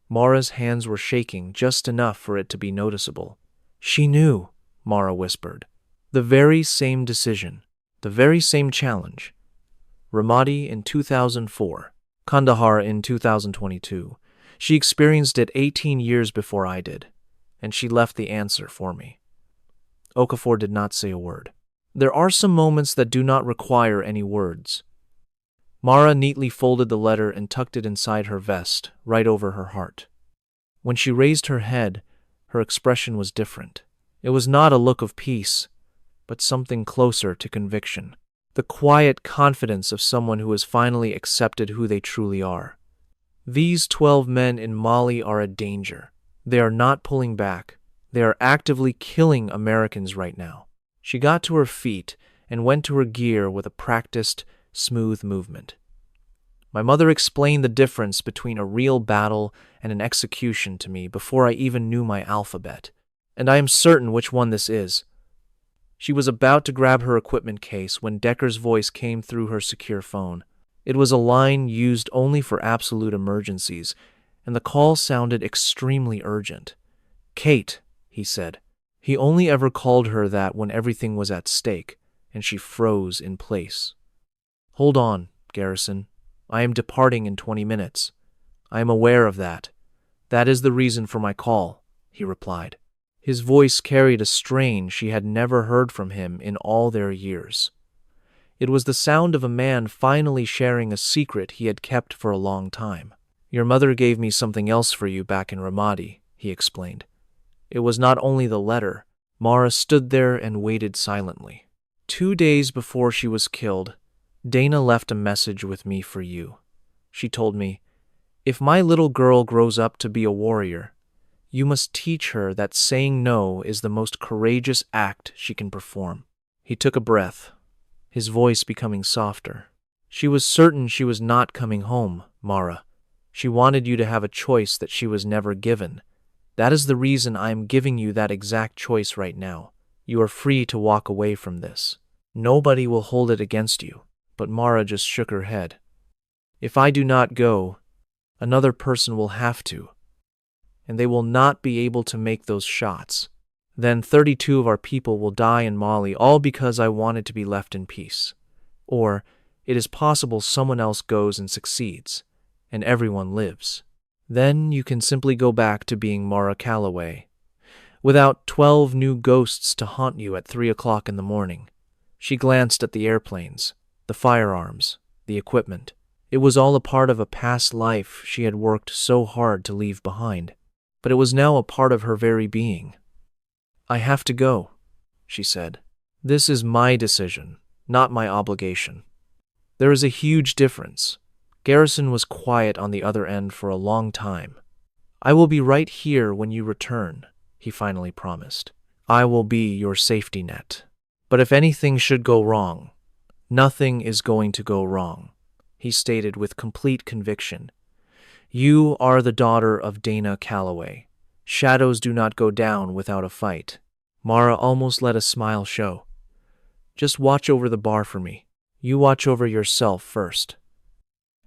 Mara's hands were shaking just enough for it to be noticeable. She knew, Mara whispered. The very same decision, the very same challenge. Ramadi in 2004, Kandahar in 2022. She experienced it 18 years before I did, and she left the answer for me. Okafor did not say a word. There are some moments that do not require any words. Mara neatly folded the letter and tucked it inside her vest, right over her heart. When she raised her head, her expression was different. It was not a look of peace, but something closer to conviction. The quiet confidence of someone who has finally accepted who they truly are. These 12 men in Mali are a danger. They are not pulling back. They are actively killing Americans right now. She got to her feet and went to her gear with a practiced, smooth movement. My mother explained the difference between a real battle and an execution to me before I even knew my alphabet, and I am certain which one this is. She was about to grab her equipment case when Decker's voice came through her secure phone. It was a line used only for absolute emergencies, and the call sounded extremely urgent. Kate, he said. He only ever called her that when everything was at stake, and she froze in place. Hold on, Garrison. I am departing in 20 minutes. I am aware of that. That is the reason for my call, he replied. His voice carried a strain she had never heard from him in all their years. It was the sound of a man finally sharing a secret he had kept for a long time. "Your mother gave me something else for you back in Ramadi," he explained. It was not only the letter. Mara stood there and waited silently. "2 days before she was killed, Dana left a message with me for you. She told me, 'If my little girl grows up to be a warrior, you must teach her that saying no is the most courageous act she can perform.'" He took a breath, his voice becoming softer. "She was certain she was not coming home, Mara. She wanted you to have a choice that she was never given. That is the reason I am giving you that exact choice right now. You are free to walk away from this. Nobody will hold it against you." But Mara just shook her head. "If I do not go, another person will have to, and they will not be able to make those shots. Then 32 of our people will die in Mali, all because I wanted to be left in peace. Or it is possible someone else goes and succeeds, and everyone lives. Then you can simply go back to being Mara Calloway, without 12 new ghosts to haunt you at 3 o'clock in the morning." She glanced at the airplanes, the firearms, the equipment. It was all a part of a past life she had worked so hard to leave behind, but it was now a part of her very being. "I have to go," she said. "This is my decision, not my obligation." There is a huge difference. Garrison was quiet on the other end for a long time. "I will be right here when you return," he finally promised. "I will be your safety net. But if anything should go wrong, nothing is going to go wrong," he stated with complete conviction. "You are the daughter of Dana Calloway. Shadows do not go down without a fight." Mara almost let a smile show. "Just watch over the bar for me. You watch over yourself first."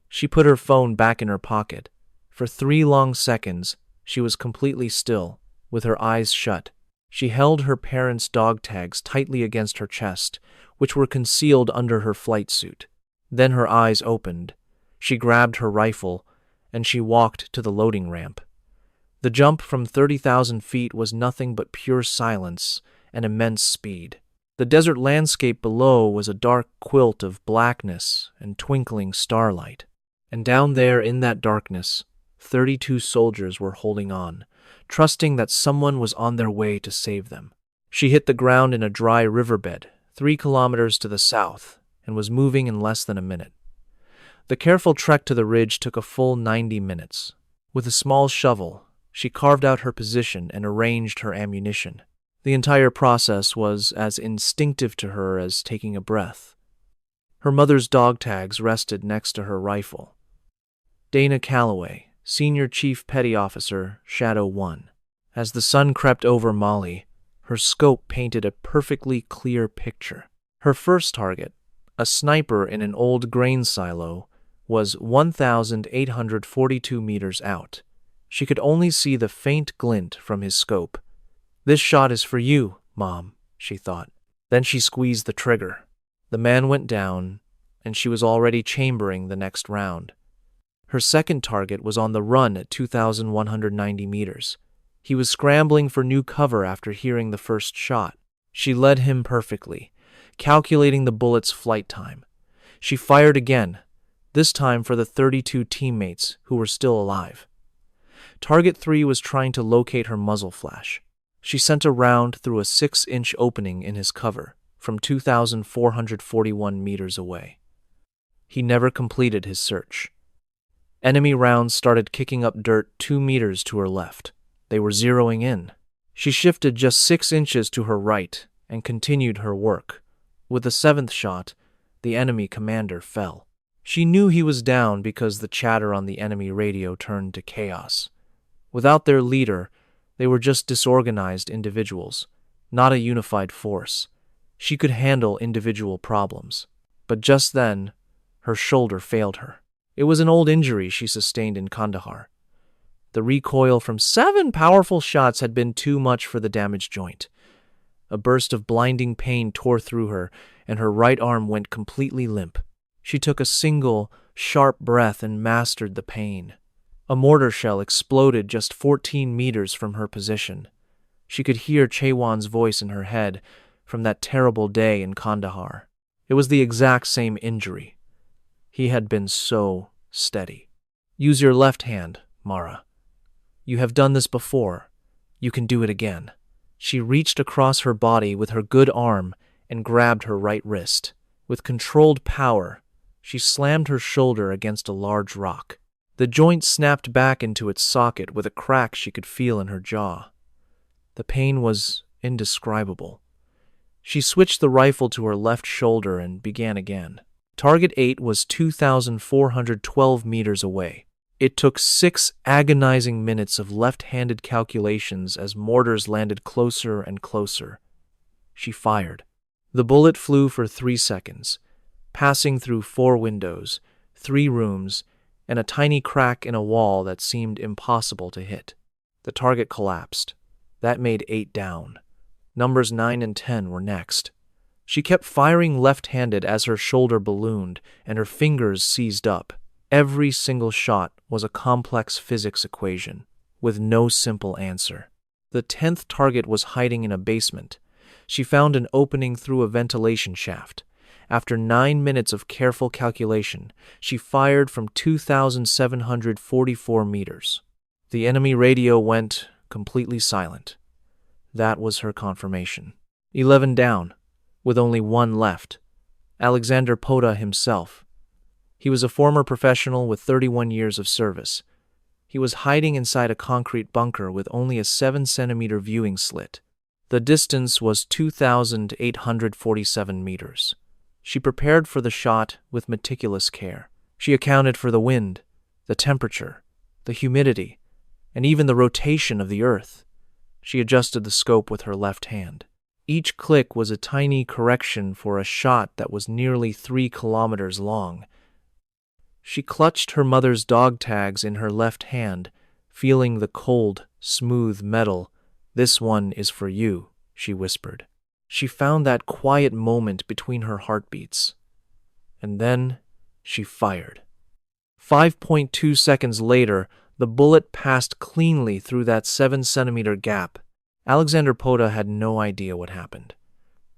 She put her phone back in her pocket. For 3 long seconds, she was completely still, with her eyes shut. She held her parents' dog tags tightly against her chest, which were concealed under her flight suit. Then her eyes opened. She grabbed her rifle, and she walked to the loading ramp. The jump from 30,000 feet was nothing but pure silence and immense speed. The desert landscape below was a dark quilt of blackness and twinkling starlight. And down there in that darkness, 32 soldiers were holding on, trusting that someone was on their way to save them. She hit the ground in a dry riverbed, 3 kilometers to the south, and was moving in less than a minute. The careful trek to the ridge took a full 90 minutes. With a small shovel, she carved out her position and arranged her ammunition. The entire process was as instinctive to her as taking a breath. Her mother's dog tags rested next to her rifle. Dana Calloway, Senior Chief Petty Officer, Shadow 1. As the sun crept over Molly, her scope painted a perfectly clear picture. Her first target, a sniper in an old grain silo, was 1,842 meters out. She could only see the faint glint from his scope. "This shot is for you, Mom," she thought. Then she squeezed the trigger. The man went down, and she was already chambering the next round. Her second target was on the run at 2,190 meters. He was scrambling for new cover after hearing the first shot. She led him perfectly, calculating the bullet's flight time. She fired again, this time for the 32 teammates who were still alive. Target 3 was trying to locate her muzzle flash. She sent a round through a 6-inch opening in his cover from 2,441 meters away. He never completed his search. Enemy rounds started kicking up dirt 2 meters to her left. They were zeroing in. She shifted just 6 inches to her right and continued her work. With the 7th shot, the enemy commander fell. She knew he was down because the chatter on the enemy radio turned to chaos. Without their leader, they were just disorganized individuals, not a unified force. She could handle individual problems. But just then, her shoulder failed her. It was an old injury she sustained in Kandahar. The recoil from 7 powerful shots had been too much for the damaged joint. A burst of blinding pain tore through her, and her right arm went completely limp. She took a single, sharp breath and mastered the pain. A mortar shell exploded just 14 meters from her position. She could hear Chewan's voice in her head from that terrible day in Kandahar. It was the exact same injury. He had been so steady. Use your left hand, Mara. You have done this before. You can do it again. She reached across her body with her good arm and grabbed her right wrist. With controlled power, she slammed her shoulder against a large rock. The joint snapped back into its socket with a crack she could feel in her jaw. The pain was indescribable. She switched the rifle to her left shoulder and began again. Target 8 was 2,412 meters away. It took 6 agonizing minutes of left-handed calculations as mortars landed closer and closer. She fired. The bullet flew for 3 seconds, passing through 4 windows, 3 rooms, and a tiny crack in a wall that seemed impossible to hit. The target collapsed. That made 8 down. Numbers 9 and 10 were next. She kept firing left-handed as her shoulder ballooned and her fingers seized up. Every single shot was a complex physics equation, with no simple answer. The 10th target was hiding in a basement. She found an opening through a ventilation shaft. After 9 minutes of careful calculation, she fired from 2,744 meters. The enemy radio went completely silent. That was her confirmation. 11 down, with only 1 left. Alexander Pota himself. He was a former professional with 31 years of service. He was hiding inside a concrete bunker with only a 7-centimeter viewing slit. The distance was 2,847 meters. She prepared for the shot with meticulous care. She accounted for the wind, the temperature, the humidity, and even the rotation of the earth. She adjusted the scope with her left hand. Each click was a tiny correction for a shot that was nearly 3 kilometers long. She clutched her mother's dog tags in her left hand, feeling the cold, smooth metal. "This one is for you," she whispered. She found that quiet moment between her heartbeats. And then she fired. 5.2 seconds later, the bullet passed cleanly through that 7-centimeter gap. Alexander Pota had no idea what happened.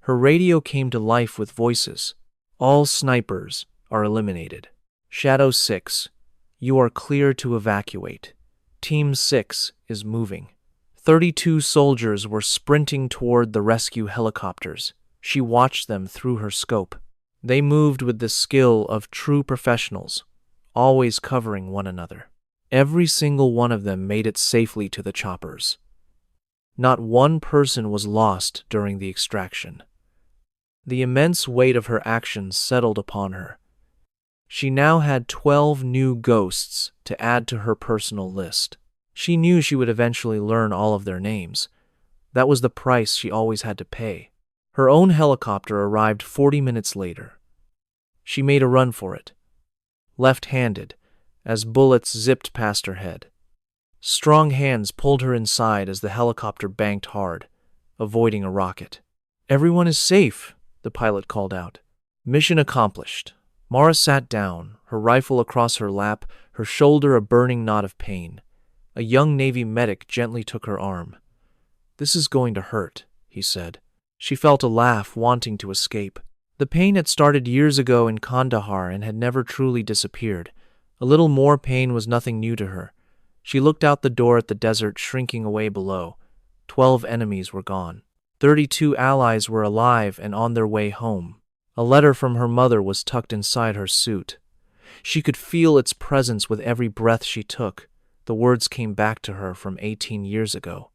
Her radio came to life with voices. "All snipers are eliminated. Shadow 6, you are clear to evacuate. Team 6 is moving." 32 soldiers were sprinting toward the rescue helicopters. She watched them through her scope. They moved with the skill of true professionals, always covering one another. Every single one of them made it safely to the choppers. Not one person was lost during the extraction. The immense weight of her actions settled upon her. She now had 12 new ghosts to add to her personal list. She knew she would eventually learn all of their names. That was the price she always had to pay. Her own helicopter arrived 40 minutes later. She made a run for it, left-handed, as bullets zipped past her head. Strong hands pulled her inside as the helicopter banked hard, avoiding a rocket. "Everyone is safe," the pilot called out. Mission accomplished. Mara sat down, her rifle across her lap, her shoulder a burning knot of pain. A young Navy medic gently took her arm. "This is going to hurt," he said. She felt a laugh, wanting to escape. The pain had started years ago in Kandahar and had never truly disappeared. A little more pain was nothing new to her. She looked out the door at the desert shrinking away below. 12 enemies were gone. 32 allies were alive and on their way home. A letter from her mother was tucked inside her suit. She could feel its presence with every breath she took. The words came back to her from 18 years ago.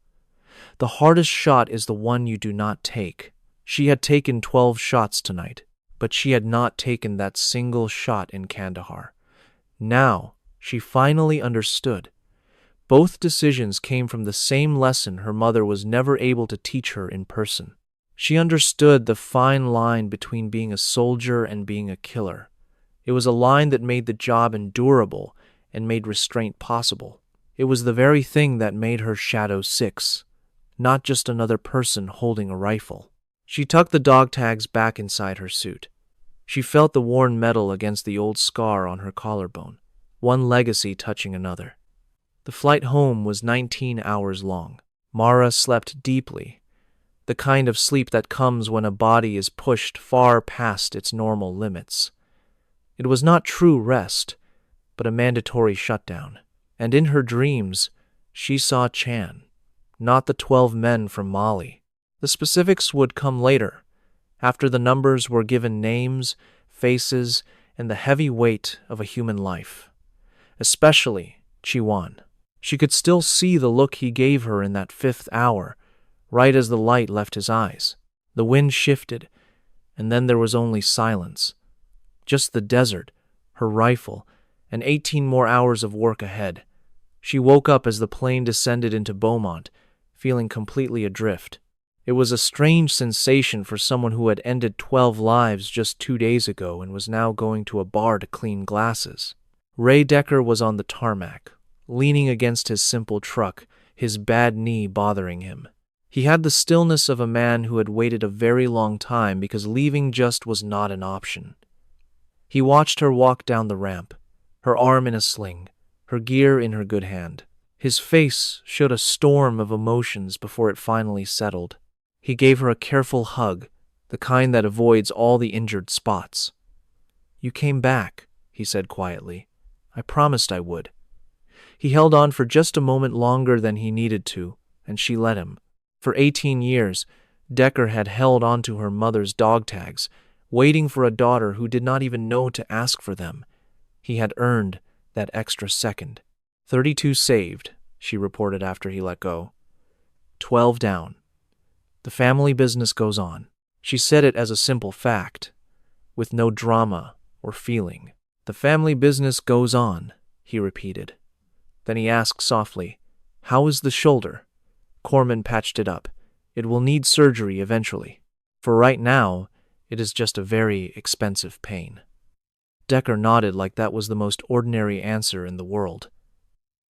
"The hardest shot is the one you do not take." She had taken 12 shots tonight, but she had not taken that single shot in Kandahar. Now, she finally understood. Both decisions came from the same lesson her mother was never able to teach her in person. She understood the fine line between being a soldier and being a killer. It was a line that made the job endurable and made restraint possible. It was the very thing that made her Shadow 6, not just another person holding a rifle. She tucked the dog tags back inside her suit. She felt the worn metal against the old scar on her collarbone, one legacy touching another. The flight home was 19 hours long. Mara slept deeply, the kind of sleep that comes when a body is pushed far past its normal limits. It was not true rest, but a mandatory shutdown. And in her dreams, she saw Chan, not the 12 men from Mali. The specifics would come later, after the numbers were given names, faces, and the heavy weight of a human life. Especially Chiwan. She could still see the look he gave her in that 5th hour, right as the light left his eyes. The wind shifted, and then there was only silence. Just the desert, her rifle, and 18 more hours of work ahead. She woke up as the plane descended into Beaumont, feeling completely adrift. It was a strange sensation for someone who had ended 12 lives just 2 days ago and was now going to a bar to clean glasses. Ray Decker was on the tarmac, leaning against his simple truck, his bad knee bothering him. He had the stillness of a man who had waited a very long time because leaving just was not an option. He watched her walk down the ramp, her arm in a sling, her gear in her good hand. His face showed a storm of emotions before it finally settled. He gave her a careful hug, the kind that avoids all the injured spots. "You came back," he said quietly. "I promised I would." He held on for just a moment longer than he needed to, and she let him. For 18 years, Decker had held onto her mother's dog tags, waiting for a daughter who did not even know to ask for them. He had earned that extra second. 32 saved, she reported after he let go. 12 down. The family business goes on. She said it as a simple fact, with no drama or feeling. "The family business goes on," he repeated. Then he asked softly, "How is the shoulder?" Corman patched it up. "It will need surgery eventually. For right now, it is just a very expensive pain." Decker nodded like that was the most ordinary answer in the world.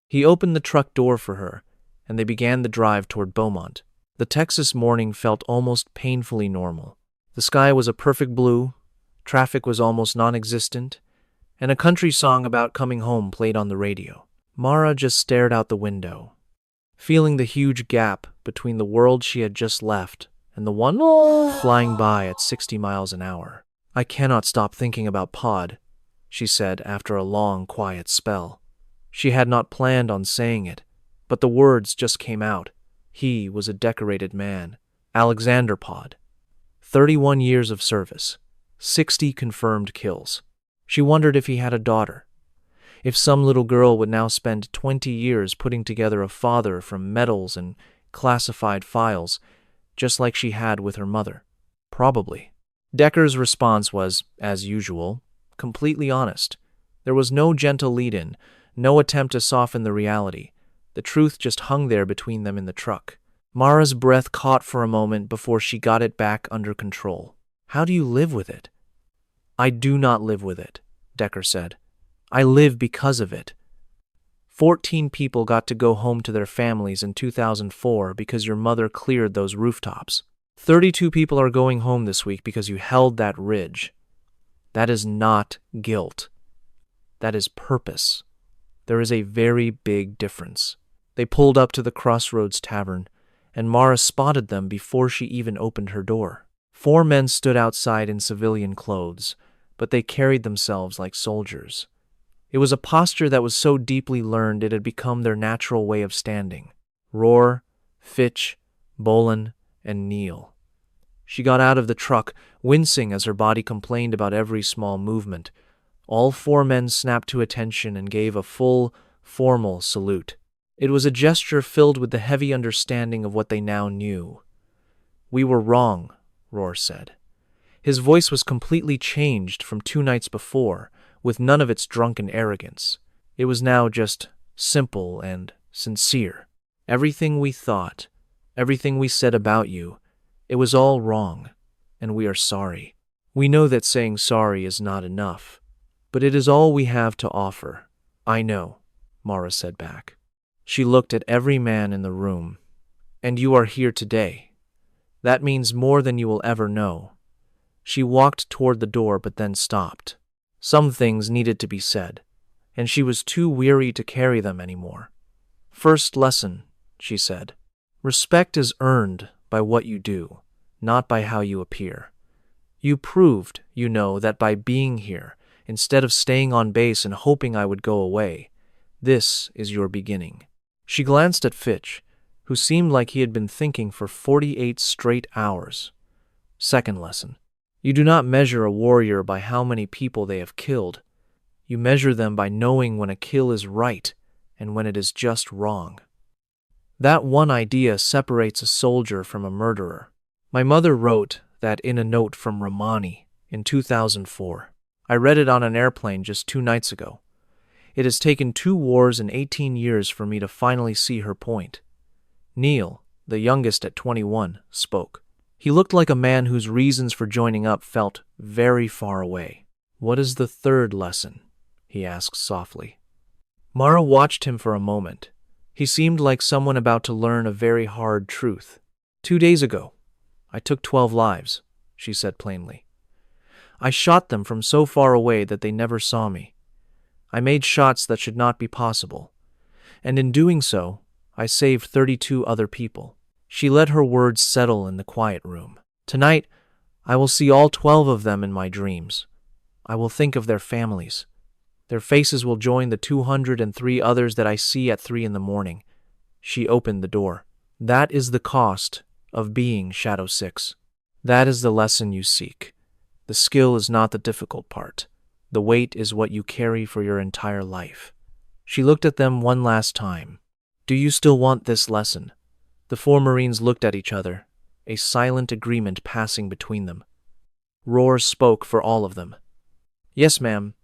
He opened the truck door for her, and they began the drive toward Beaumont. The Texas morning felt almost painfully normal. The sky was a perfect blue, traffic was almost non-existent, and a country song about coming home played on the radio. Mara just stared out the window, feeling the huge gap between the world she had just left and the one flying by at 60 miles an hour. "I cannot stop thinking about Pod," she said after a long, quiet spell. She had not planned on saying it, but the words just came out. He was a decorated man, Alexander Pod. 31 years of service, 60 confirmed kills. She wondered if he had a daughter, if some little girl would now spend 20 years putting together a father from medals and classified files, just like she had with her mother. Probably. Decker's response was, as usual, completely honest. There was no gentle lead-in, no attempt to soften the reality. The truth just hung there between them in the truck. Mara's breath caught for a moment before she got it back under control. "How do you live with it?" "I do not live with it," Decker said. "I live because of it. 14 people got to go home to their families in 2004 because your mother cleared those rooftops. 32 people are going home this week because you held that ridge. That is not guilt. That is purpose. There is a very big difference." They pulled up to the Crossroads Tavern, and Mara spotted them before she even opened her door. 4 men stood outside in civilian clothes, but they carried themselves like soldiers. It was a posture that was so deeply learned it had become their natural way of standing. Rohr, Fitch, Bolin, and Neal. She got out of the truck, wincing as her body complained about every small movement. All 4 men snapped to attention and gave a full, formal salute. It was a gesture filled with the heavy understanding of what they now knew. "We were wrong," Rohr said. His voice was completely changed from 2 nights before, with none of its drunken arrogance. It was now just simple and sincere. "Everything we thought, everything we said about you, it was all wrong, and we are sorry. We know that saying sorry is not enough, but it is all we have to offer." "I know," Mara said back. She looked at every man in the room. "And you are here today. That means more than you will ever know." She walked toward the door but then stopped. Some things needed to be said, and she was too weary to carry them anymore. "First lesson," she said. Respect is earned by what you do, not by how you appear. You proved, that by being here, instead of staying on base and hoping I would go away, this is your beginning." She glanced at Fitch, who seemed like he had been thinking for 48 straight hours. Second lesson. You do not measure a warrior by how many people they have killed. You measure them by knowing when a kill is right and when it is just wrong. That one idea separates a soldier from a murderer. My mother wrote that in a note from Romani in 2004. I read it on an airplane just 2 nights ago. It has taken 2 wars and 18 years for me to finally see her point. Neil, the youngest at 21, spoke. He looked like a man whose reasons for joining up felt very far away. "What is the third lesson?" he asked softly. Mara watched him for a moment. He seemed like someone about to learn a very hard truth. 2 days ago, I took 12 lives, she said plainly. I shot them from so far away that they never saw me. I made shots that should not be possible, and in doing so, I saved 32 other people. She let her words settle in the quiet room. Tonight, I will see all 12 of them in my dreams. I will think of their families. Their faces will join the 203 others that I see at 3 in the morning. She opened the door. That is the cost of being Shadow 6. That is the lesson you seek. The skill is not the difficult part. The weight is what you carry for your entire life. She looked at them one last time. Do you still want this lesson? The 4 Marines looked at each other, a silent agreement passing between them. Roar spoke for all of them. Yes, ma'am.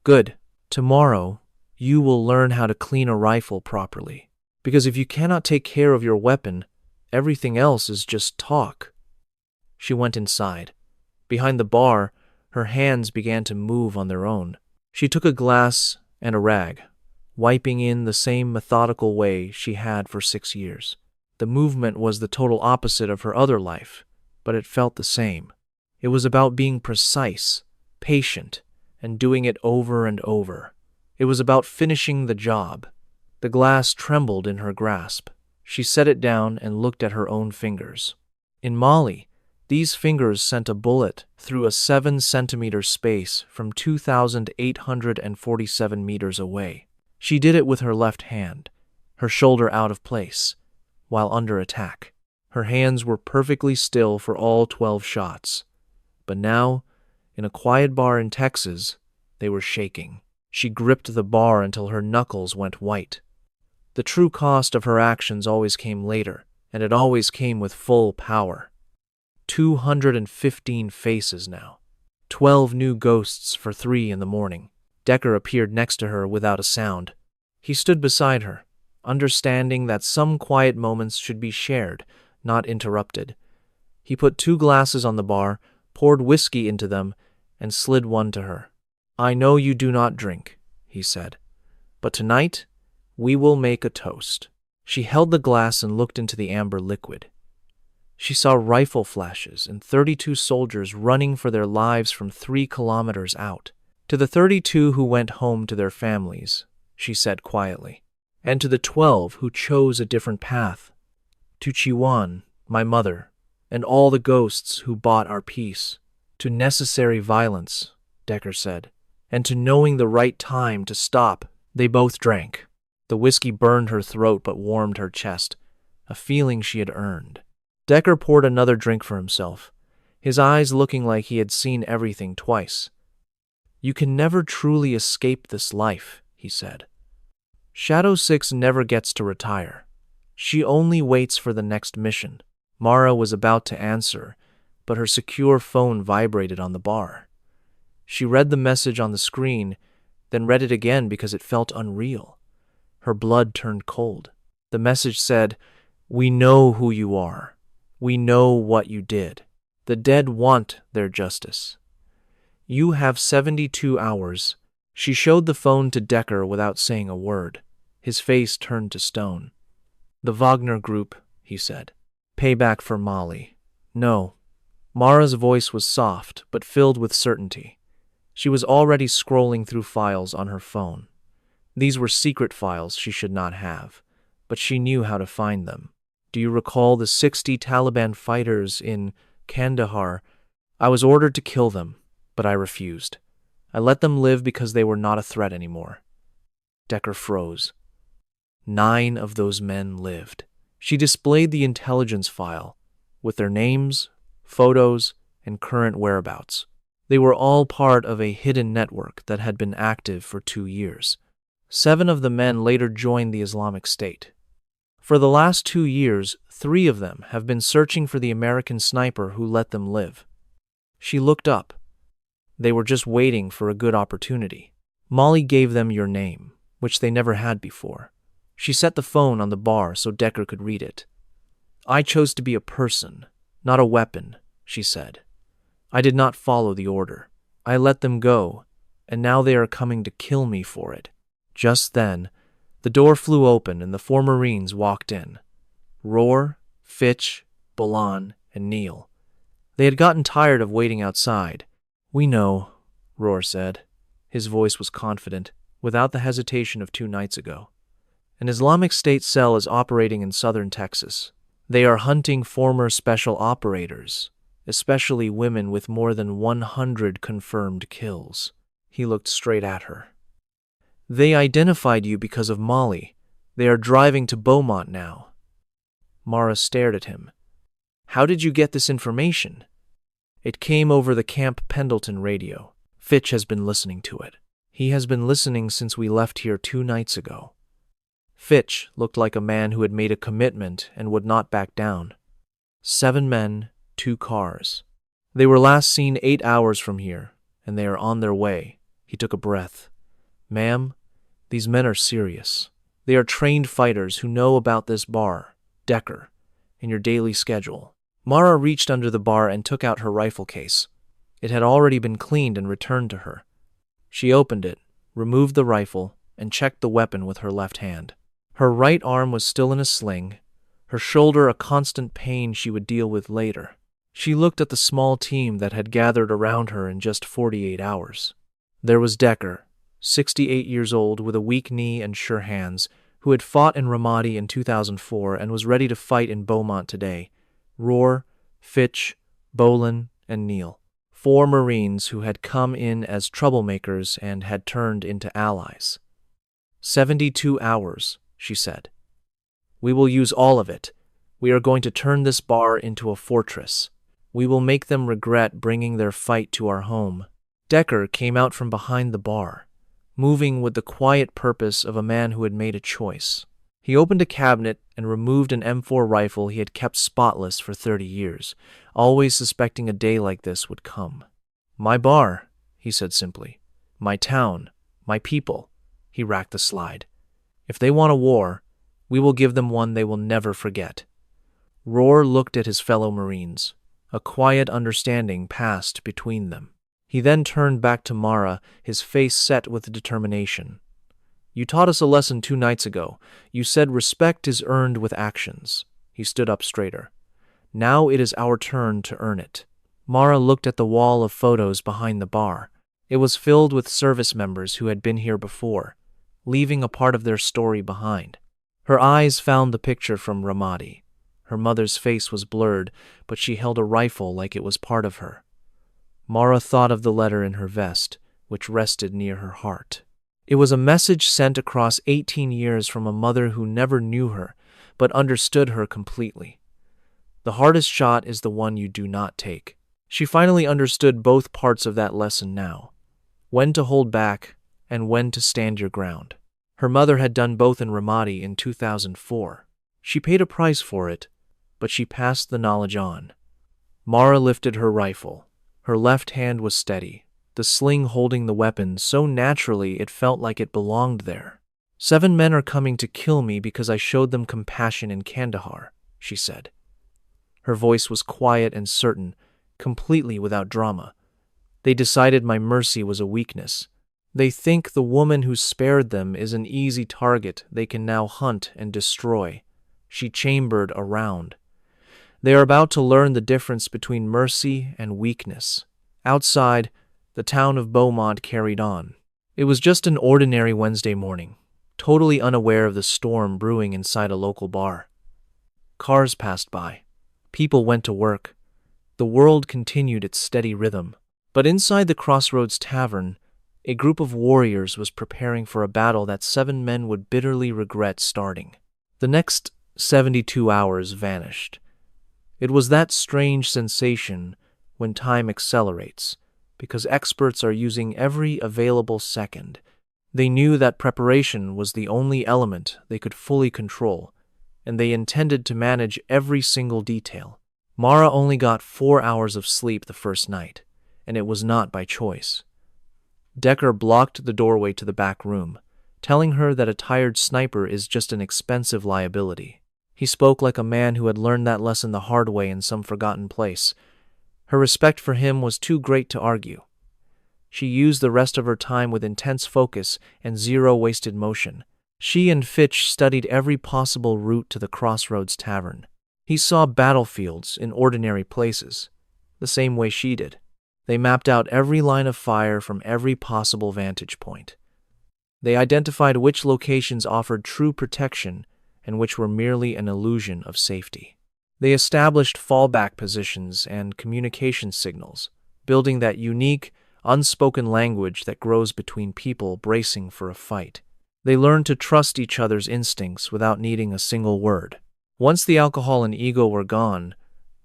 Good. Tomorrow, you will learn how to clean a rifle properly. Because if you cannot take care of your weapon, everything else is just talk. She went inside. Behind the bar, her hands began to move on their own. She took a glass and a rag, wiping in the same methodical way she had for 6 years. The movement was the total opposite of her other life, but it felt the same. It was about being precise, patient, and doing it over and over. It was about finishing the job. The glass trembled in her grasp. She set it down and looked at her own fingers. In Mali, these fingers sent a bullet through a 7-centimeter space from 2,847 meters away. She did it with her left hand, her shoulder out of place, while under attack. Her hands were perfectly still for all 12 shots. But now, in a quiet bar in Texas, they were shaking. She gripped the bar until her knuckles went white. The true cost of her actions always came later, and it always came with full power. 215 faces now. 12 new ghosts for 3 in the morning. Decker appeared next to her without a sound. He stood beside her, understanding that some quiet moments should be shared, not interrupted. He put 2 glasses on the bar, poured whiskey into them, and slid one to her. I know you do not drink, he said, but tonight we will make a toast. She held the glass and looked into the amber liquid. She saw rifle flashes and 32 soldiers running for their lives from 3 kilometers out. To the 32 who went home to their families, she said quietly, and to the 12 who chose a different path. To Chiwan, my mother, and all the ghosts who bought our peace. To necessary violence, Decker said, and to knowing the right time to stop. They both drank. The whiskey burned her throat but warmed her chest, a feeling she had earned. Decker poured another drink for himself, his eyes looking like he had seen everything twice. You can never truly escape this life, he said. Shadow 6 never gets to retire. She only waits for the next mission. Mara was about to answer, but her secure phone vibrated on the bar. She read the message on the screen, then read it again because it felt unreal. Her blood turned cold. The message said, "We know who you are. We know what you did. The dead want their justice. You have 72 hours. She showed the phone to Decker without saying a word. His face turned to stone. The Wagner Group, he said. Payback for Mali. No. Mara's voice was soft, but filled with certainty. She was already scrolling through files on her phone. These were secret files she should not have, but she knew how to find them. Do you recall the 60 Taliban fighters in Kandahar? I was ordered to kill them, but I refused. I let them live because they were not a threat anymore." Decker froze. 9 of those men lived. She displayed the intelligence file with their names, photos, and current whereabouts. They were all part of a hidden network that had been active for 2 years. 7 of the men later joined the Islamic State. For the last 2 years, 3 of them have been searching for the American sniper who let them live. She looked up. They were just waiting for a good opportunity. Molly gave them your name, which they never had before. She set the phone on the bar so Decker could read it. "I chose to be a person, not a weapon," she said. "I did not follow the order. I let them go, and now they are coming to kill me for it." Just then, the door flew open and the 4 Marines walked in. Roar, Fitch, Bolan, and Neil. They had gotten tired of waiting outside. "We know," Roar said. His voice was confident, without the hesitation of 2 nights ago. "An Islamic State cell is operating in southern Texas. They are hunting former special operators, especially women with more than 100 confirmed kills." He looked straight at her. "They identified you because of Molly. They are driving to Beaumont now." Mara stared at him. "How did you get this information?" "It came over the Camp Pendleton radio. Fitch has been listening to it. He has been listening since we left here 2 nights ago." Fitch looked like a man who had made a commitment and would not back down. 7 men, 2 cars. They were last seen 8 hours from here, and they are on their way. He took a breath. "Ma'am, these men are serious. They are trained fighters who know about this bar, Decker, and your daily schedule." Mara reached under the bar and took out her rifle case. It had already been cleaned and returned to her. She opened it, removed the rifle, and checked the weapon with her left hand. Her right arm was still in a sling, her shoulder a constant pain she would deal with later. She looked at the small team that had gathered around her in just 48 hours. There was Decker, 68 years old with a weak knee and sure hands, who had fought in Ramadi in 2004 and was ready to fight in Beaumont today. Roar, Fitch, Bolan, and Neil. 4 Marines who had come in as troublemakers and had turned into allies. 72 hours, she said. "We will use all of it. We are going to turn this bar into a fortress. We will make them regret bringing their fight to our home." Decker came out from behind the bar, moving with the quiet purpose of a man who had made a choice. He opened a cabinet and removed an M4 rifle he had kept spotless for 30 years, always suspecting a day like this would come. "My bar," he said simply. "My town, my people." He racked the slide. "If they want a war, we will give them one they will never forget." Roar looked at his fellow Marines. A quiet understanding passed between them. He then turned back to Mara, his face set with determination. "You taught us a lesson 2 nights ago. You said respect is earned with actions." He stood up straighter. "Now it is our turn to earn it." Mara looked at the wall of photos behind the bar. It was filled with service members who had been here before, leaving a part of their story behind. Her eyes found the picture from Ramadi. Her mother's face was blurred, but she held a rifle like it was part of her. Mara thought of the letter in her vest, which rested near her heart. It was a message sent across 18 years from a mother who never knew her, but understood her completely. The hardest shot is the one you do not take. She finally understood both parts of that lesson now. When to hold back and when to stand your ground. Her mother had done both in Ramadi in 2004. She paid a price for it, but she passed the knowledge on. Mara lifted her rifle. Her left hand was steady, the sling holding the weapon so naturally it felt like it belonged there. 7 men are coming to kill me because I showed them compassion in Kandahar, she said. Her voice was quiet and certain, completely without drama. They decided my mercy was a weakness. They think the woman who spared them is an easy target they can now hunt and destroy. She chambered around. They are about to learn the difference between mercy and weakness. Outside, the town of Beaumont carried on. It was just an ordinary Wednesday morning, totally unaware of the storm brewing inside a local bar. Cars passed by. People went to work. The world continued its steady rhythm. But inside the Crossroads Tavern, a group of warriors was preparing for a battle that 7 men would bitterly regret starting. The next 72 hours vanished. It was that strange sensation when time accelerates, because experts are using every available second. They knew that preparation was the only element they could fully control, and they intended to manage every single detail. Mara only got 4 hours of sleep the first night, and it was not by choice. Decker blocked the doorway to the back room, telling her that a tired sniper is just an expensive liability. He spoke like a man who had learned that lesson the hard way in some forgotten place. Her respect for him was too great to argue. She used the rest of her time with intense focus and zero wasted motion. She and Fitch studied every possible route to the Crossroads Tavern. He saw battlefields in ordinary places, the same way she did. They mapped out every line of fire from every possible vantage point. They identified which locations offered true protection and which were merely an illusion of safety. They established fallback positions and communication signals, building that unique, unspoken language that grows between people bracing for a fight. They learned to trust each other's instincts without needing a single word. Once the alcohol and ego were gone,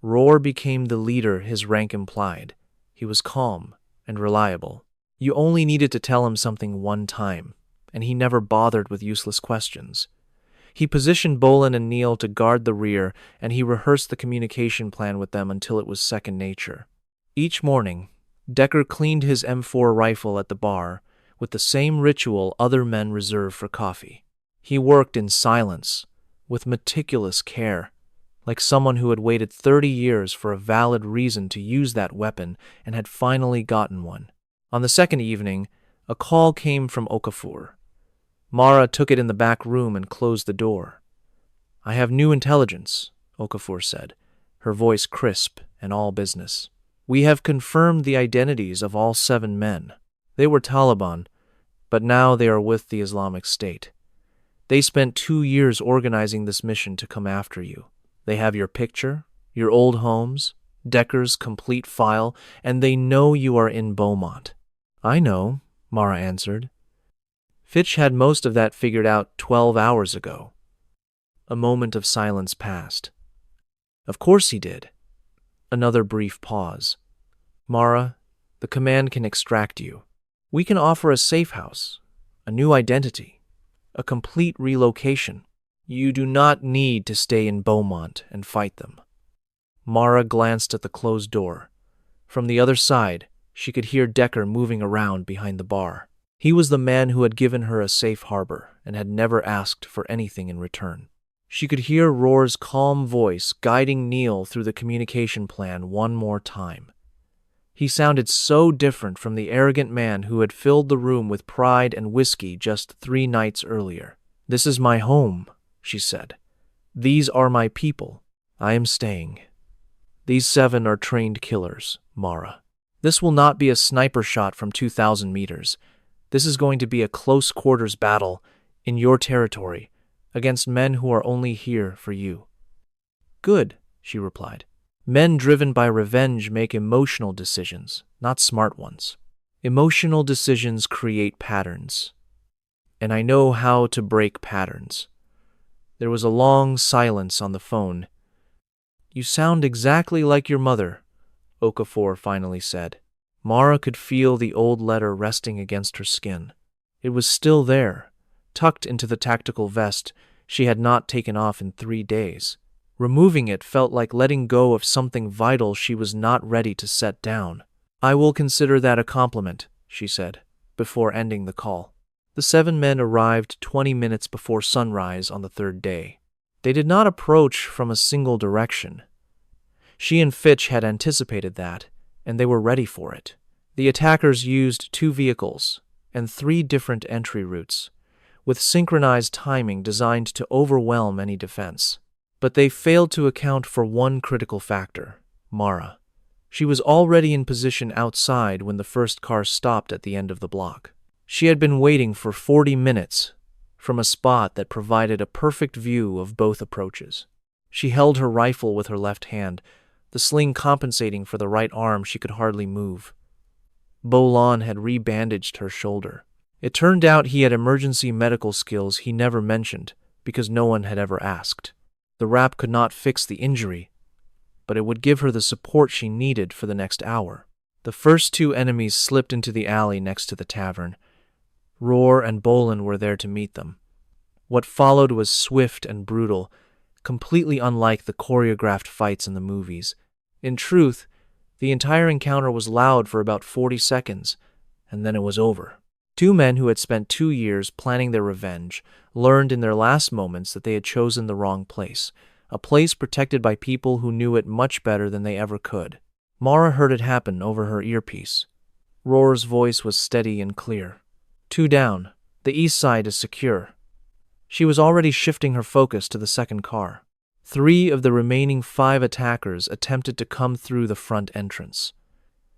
Roar became the leader his rank implied. He was calm and reliable. You only needed to tell him something one time, and he never bothered with useless questions. He positioned Bolin and Neil to guard the rear, and he rehearsed the communication plan with them until it was second nature. Each morning, Decker cleaned his M4 rifle at the bar with the same ritual other men reserve for coffee. He worked in silence, with meticulous care, like someone who had waited 30 years for a valid reason to use that weapon and had finally gotten one. On the second evening, a call came from Okafor. Mara took it in the back room and closed the door. "I have new intelligence," Okafor said, her voice crisp and all business. "We have confirmed the identities of all 7 men. They were Taliban, but now they are with the Islamic State. They spent 2 years organizing this mission to come after you. They have your picture, your old homes, Decker's complete file, and they know you are in Beaumont." "I know," Mara answered. "Fitch had most of that figured out 12 hours ago." A moment of silence passed. "Of course he did." Another brief pause. "Mara, the command can extract you. We can offer a safe house, a new identity, a complete relocation. You do not need to stay in Beaumont and fight them." Mara glanced at the closed door. From the other side, she could hear Decker moving around behind the bar. He was the man who had given her a safe harbor and had never asked for anything in return. She could hear Roar's calm voice guiding Neil through the communication plan one more time. He sounded so different from the arrogant man who had filled the room with pride and whiskey just 3 nights earlier. "This is my home," she said. "These are my people. I am staying. These 7 are trained killers, Mara. This will not be a sniper shot from 2,000 meters. This is going to be a close-quarters battle in your territory against men who are only here for you." "Good," she replied. "Men driven by revenge make emotional decisions, not smart ones. Emotional decisions create patterns, and I know how to break patterns." There was a long silence on the phone. "You sound exactly like your mother," Okafor finally said. Mara could feel the old letter resting against her skin. It was still there, tucked into the tactical vest she had not taken off in 3 days. Removing it felt like letting go of something vital she was not ready to set down. "I will consider that a compliment," she said, before ending the call. The 7 men arrived 20 minutes before sunrise on the 3rd day. They did not approach from a single direction. She and Fitch had anticipated that, and they were ready for it. The attackers used 2 vehicles and 3 different entry routes, with synchronized timing designed to overwhelm any defense. But they failed to account for one critical factor: Mara. She was already in position outside when the first car stopped at the end of the block. She had been waiting for 40 minutes from a spot that provided a perfect view of both approaches. She held her rifle with her left hand, the sling compensating for the right arm she could hardly move. Bolon had rebandaged her shoulder. It turned out he had emergency medical skills he never mentioned because no one had ever asked. The wrap could not fix the injury, but it would give her the support she needed for the next hour. The first two enemies slipped into the alley next to the tavern. Roar and Bolin were there to meet them. What followed was swift and brutal, completely unlike the choreographed fights in the movies. In truth, the entire encounter was loud for about 40 seconds, and then it was over. Two men who had spent 2 years planning their revenge learned in their last moments that they had chosen the wrong place, a place protected by people who knew it much better than they ever could. Mara heard it happen over her earpiece. Roar's voice was steady and clear. 2 down. The east side is secure. She was already shifting her focus to the second car. 3 of the remaining 5 attackers attempted to come through the front entrance.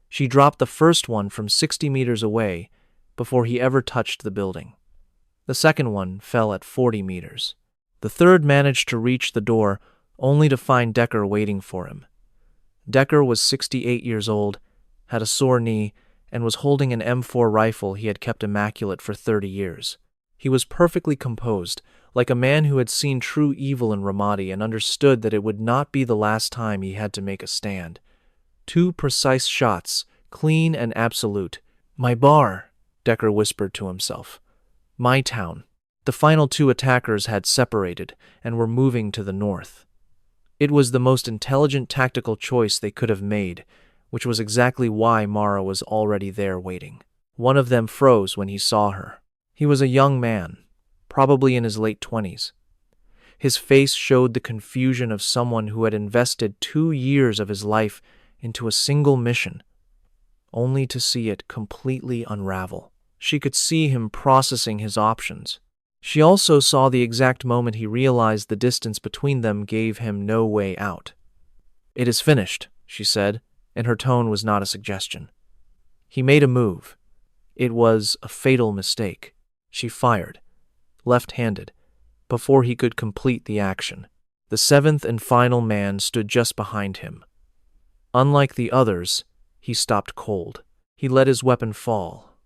She dropped the first one from 60 meters away before he ever touched the building. The second one fell at 40 meters. The third managed to reach the door only to find Decker waiting for him. Decker was 68 years old, had a sore knee, and was holding an M4 rifle he had kept immaculate for 30 years. He was perfectly composed, like a man who had seen true evil in Ramadi and understood that it would not be the last time he had to make a stand. 2 precise shots, clean and absolute. "My bar," Decker whispered to himself. "My town." The final 2 attackers had separated and were moving to the north. It was the most intelligent tactical choice they could have made, which was exactly why Mara was already there waiting. One of them froze when he saw her. He was a young man, probably in his late 20s. His face showed the confusion of someone who had invested 2 years of his life into a single mission, only to see it completely unravel. She could see him processing his options. She also saw the exact moment he realized the distance between them gave him no way out. "It is finished," she said, and her tone was not a suggestion. He made a move. It was a fatal mistake. She fired, left-handed, before he could complete the action. The 7th and final man stood just behind him. Unlike the others, he stopped cold. He let his weapon fall,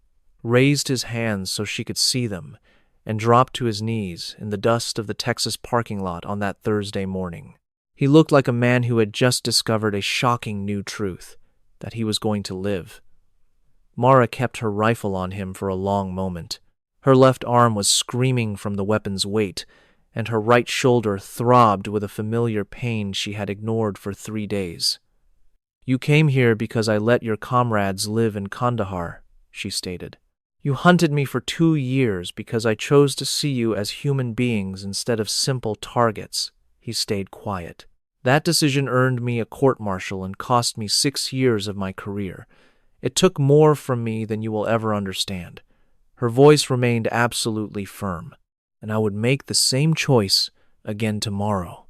raised his hands so she could see them, and dropped to his knees in the dust of the Texas parking lot on that Thursday morning. He looked like a man who had just discovered a shocking new truth, that he was going to live. Mara kept her rifle on him for a long moment. Her left arm was screaming from the weapon's weight, and her right shoulder throbbed with a familiar pain she had ignored for 3 days. "You came here because I let your comrades live in Kandahar," she stated. "You hunted me for 2 years because I chose to see you as human beings instead of simple targets." He stayed quiet. "That decision earned me a court-martial and cost me 6 years of my career. It took more from me than you will ever understand." Her voice remained absolutely firm. "And I would make the same choice again tomorrow."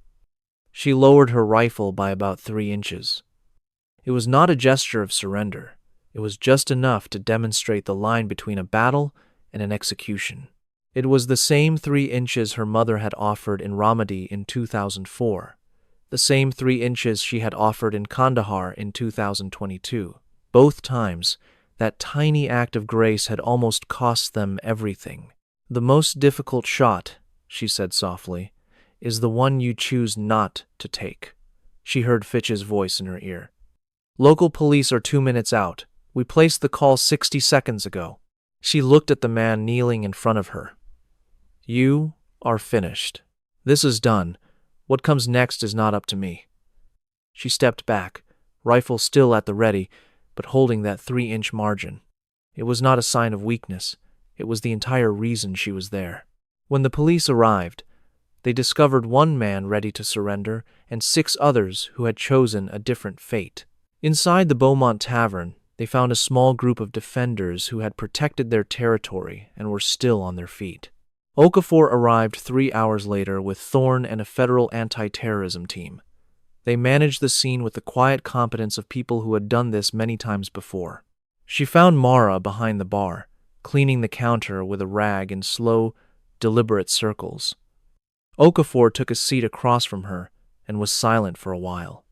She lowered her rifle by about 3 inches. It was not a gesture of surrender. It was just enough to demonstrate the line between a battle and an execution. It was the same 3 inches her mother had offered in Ramadi in 2004, the same 3 inches she had offered in Kandahar in 2022. Both times, that tiny act of grace had almost cost them everything. "The most difficult shot," she said softly, "is the one you choose not to take." She heard Fitch's voice in her ear. "Local police are 2 minutes out. We placed the call 60 seconds ago." She looked at the man kneeling in front of her. "You are finished. This is done. What comes next is not up to me." She stepped back, rifle still at the ready, but holding that 3-inch margin. It was not a sign of weakness. It was the entire reason she was there. When the police arrived, they discovered 1 man ready to surrender and 6 others who had chosen a different fate. Inside the Beaumont Tavern, they found a small group of defenders who had protected their territory and were still on their feet. Okafor arrived 3 hours later with Thorne and a federal anti-terrorism team. They managed the scene with the quiet competence of people who had done this many times before. She found Mara behind the bar, cleaning the counter with a rag in slow, deliberate circles. Okafor took a seat across from her, and was silent for a while.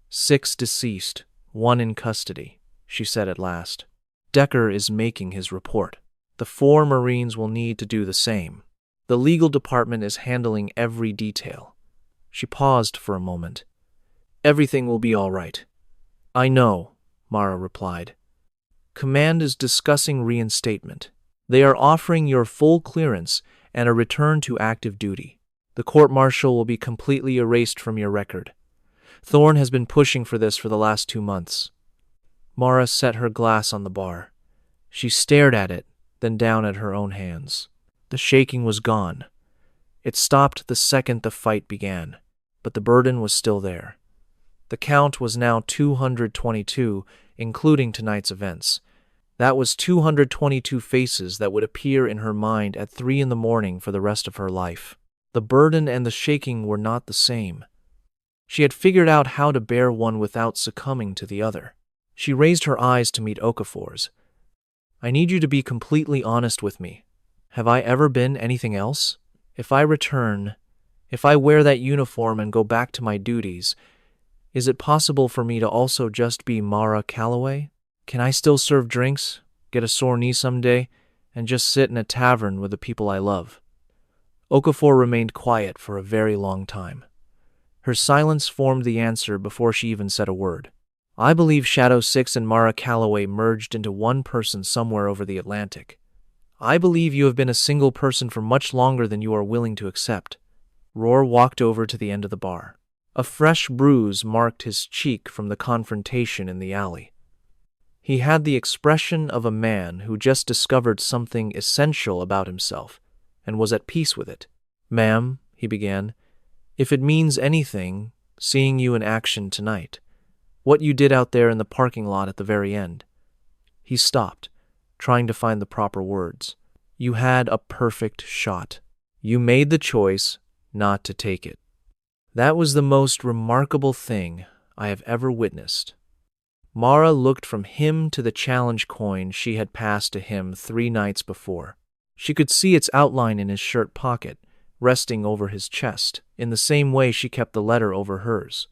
6 deceased, 1 in custody, she said at last. Decker is making his report. The 4 Marines will need to do the same. The legal department is handling every detail. She paused for a moment. Everything will be all right. I know, Mara replied. Command is discussing reinstatement. They are offering your full clearance and a return to active duty. The court-martial will be completely erased from your record. Thorne has been pushing for this for the last 2 months. Mara set her glass on the bar. She stared at it, then down at her own hands. The shaking was gone. It stopped the second the fight began, but the burden was still there. The count was now 222, including tonight's events. That was 222 faces that would appear in her mind at 3 in the morning for the rest of her life. The burden and the shaking were not the same. She had figured out how to bear one without succumbing to the other. She raised her eyes to meet Okafor's. I need you to be completely honest with me. Have I ever been anything else? If I return, if I wear that uniform and go back to my duties, is it possible for me to also just be Mara Calloway? Can I still serve drinks, get a sore knee someday, and just sit in a tavern with the people I love? Okafor remained quiet for a very long time. Her silence formed the answer before she even said a word. I believe Shadow 6 and Mara Calloway merged into one person somewhere over the Atlantic. I believe you have been a single person for much longer than you are willing to accept. Roar walked over to the end of the bar. A fresh bruise marked his cheek from the confrontation in the alley. He had the expression of a man who just discovered something essential about himself and was at peace with it. Ma'am, he began, if it means anything, seeing you in action tonight, what you did out there in the parking lot at the very end. He stopped, trying to find the proper words. You had a perfect shot. You made the choice not to take it. That was the most remarkable thing I have ever witnessed. Mara looked from him to the challenge coin she had passed to him 3 nights before. She could see its outline in his shirt pocket, resting over his chest, in the same way she kept the letter over hers.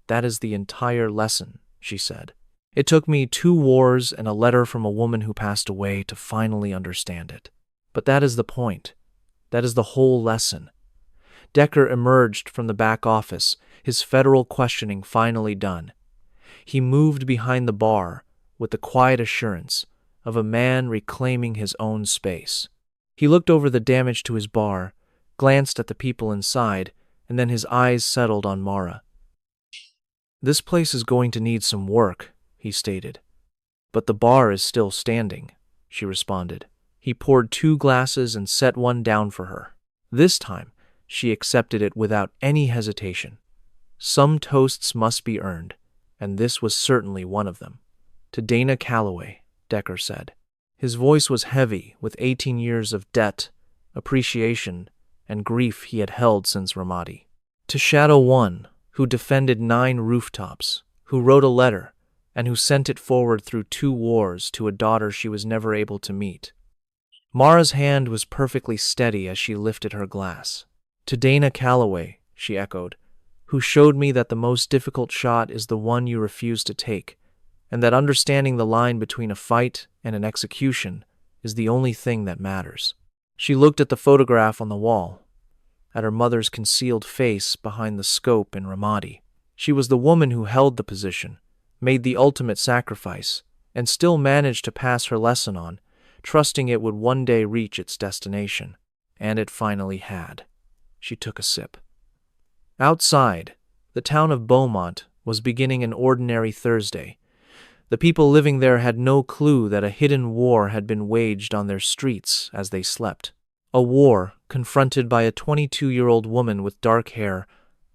That is the entire lesson, she said. It took me 2 wars and a letter from a woman who passed away to finally understand it. But that is the point. That is the whole lesson. Decker emerged from the back office, his federal questioning finally done. He moved behind the bar with the quiet assurance of a man reclaiming his own space. He looked over the damage to his bar, glanced at the people inside, and then his eyes settled on Mara. This place is going to need some work, he stated. But the bar is still standing, she responded. He poured 2 glasses and set one down for her. This time, she accepted it without any hesitation. Some toasts must be earned, and this was certainly one of them. To Dana Calloway, Decker said. His voice was heavy with 18 years of debt, appreciation, and grief he had held since Ramadi. To Shadow 1, who defended 9 rooftops, who wrote a letter, and who sent it forward through 2 wars to a daughter she was never able to meet. Mara's hand was perfectly steady as she lifted her glass. To Dana Calloway, she echoed, who showed me that the most difficult shot is the one you refuse to take, and that understanding the line between a fight and an execution is the only thing that matters. She looked at the photograph on the wall, at her mother's concealed face behind the scope in Ramadi. She was the woman who held the position, made the ultimate sacrifice, and still managed to pass her lesson on, trusting it would one day reach its destination. And it finally had. She took a sip. Outside, the town of Beaumont was beginning an ordinary Thursday. The people living there had no clue that a hidden war had been waged on their streets as they slept. A war confronted by a 22-year-old woman with dark hair,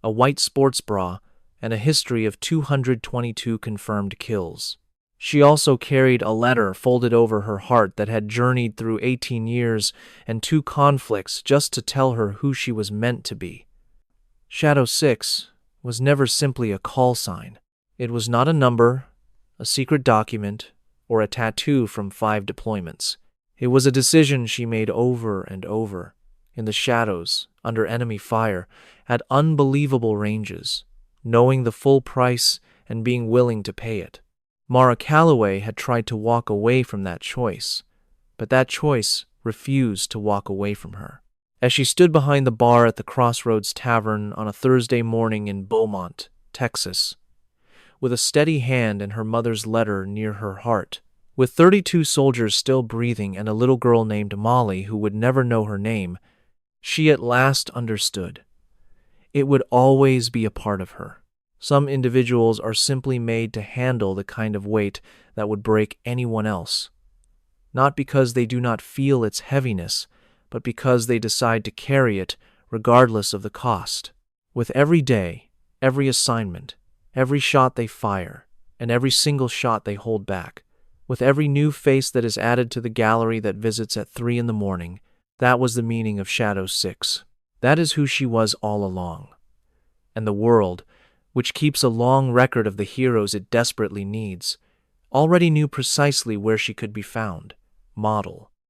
a white sports bra, and a history of 222 confirmed kills. She also carried a letter folded over her heart that had journeyed through 18 years and 2 conflicts just to tell her who she was meant to be. Shadow 6 was never simply a call sign. It was not a number, a secret document, or a tattoo from 5 deployments. It was a decision she made over and over, in the shadows, under enemy fire, at unbelievable ranges, knowing the full price and being willing to pay it. Mara Calloway had tried to walk away from that choice, but that choice refused to walk away from her. As she stood behind the bar at the Crossroads Tavern on a Thursday morning in Beaumont, Texas, with a steady hand and her mother's letter near her heart, with 32 soldiers still breathing and a little girl named Molly who would never know her name, she at last understood. It would always be a part of her. Some individuals are simply made to handle the kind of weight that would break anyone else, not because they do not feel its heaviness, but because they decide to carry it regardless of the cost. With every day, every assignment, every shot they fire, and every single shot they hold back, with every new face that is added to the gallery that visits at 3 a.m, that was the meaning of Shadow 6. That is who she was all along. And the world, which keeps a long record of the heroes it desperately needs, already knew precisely where she could be found. Model.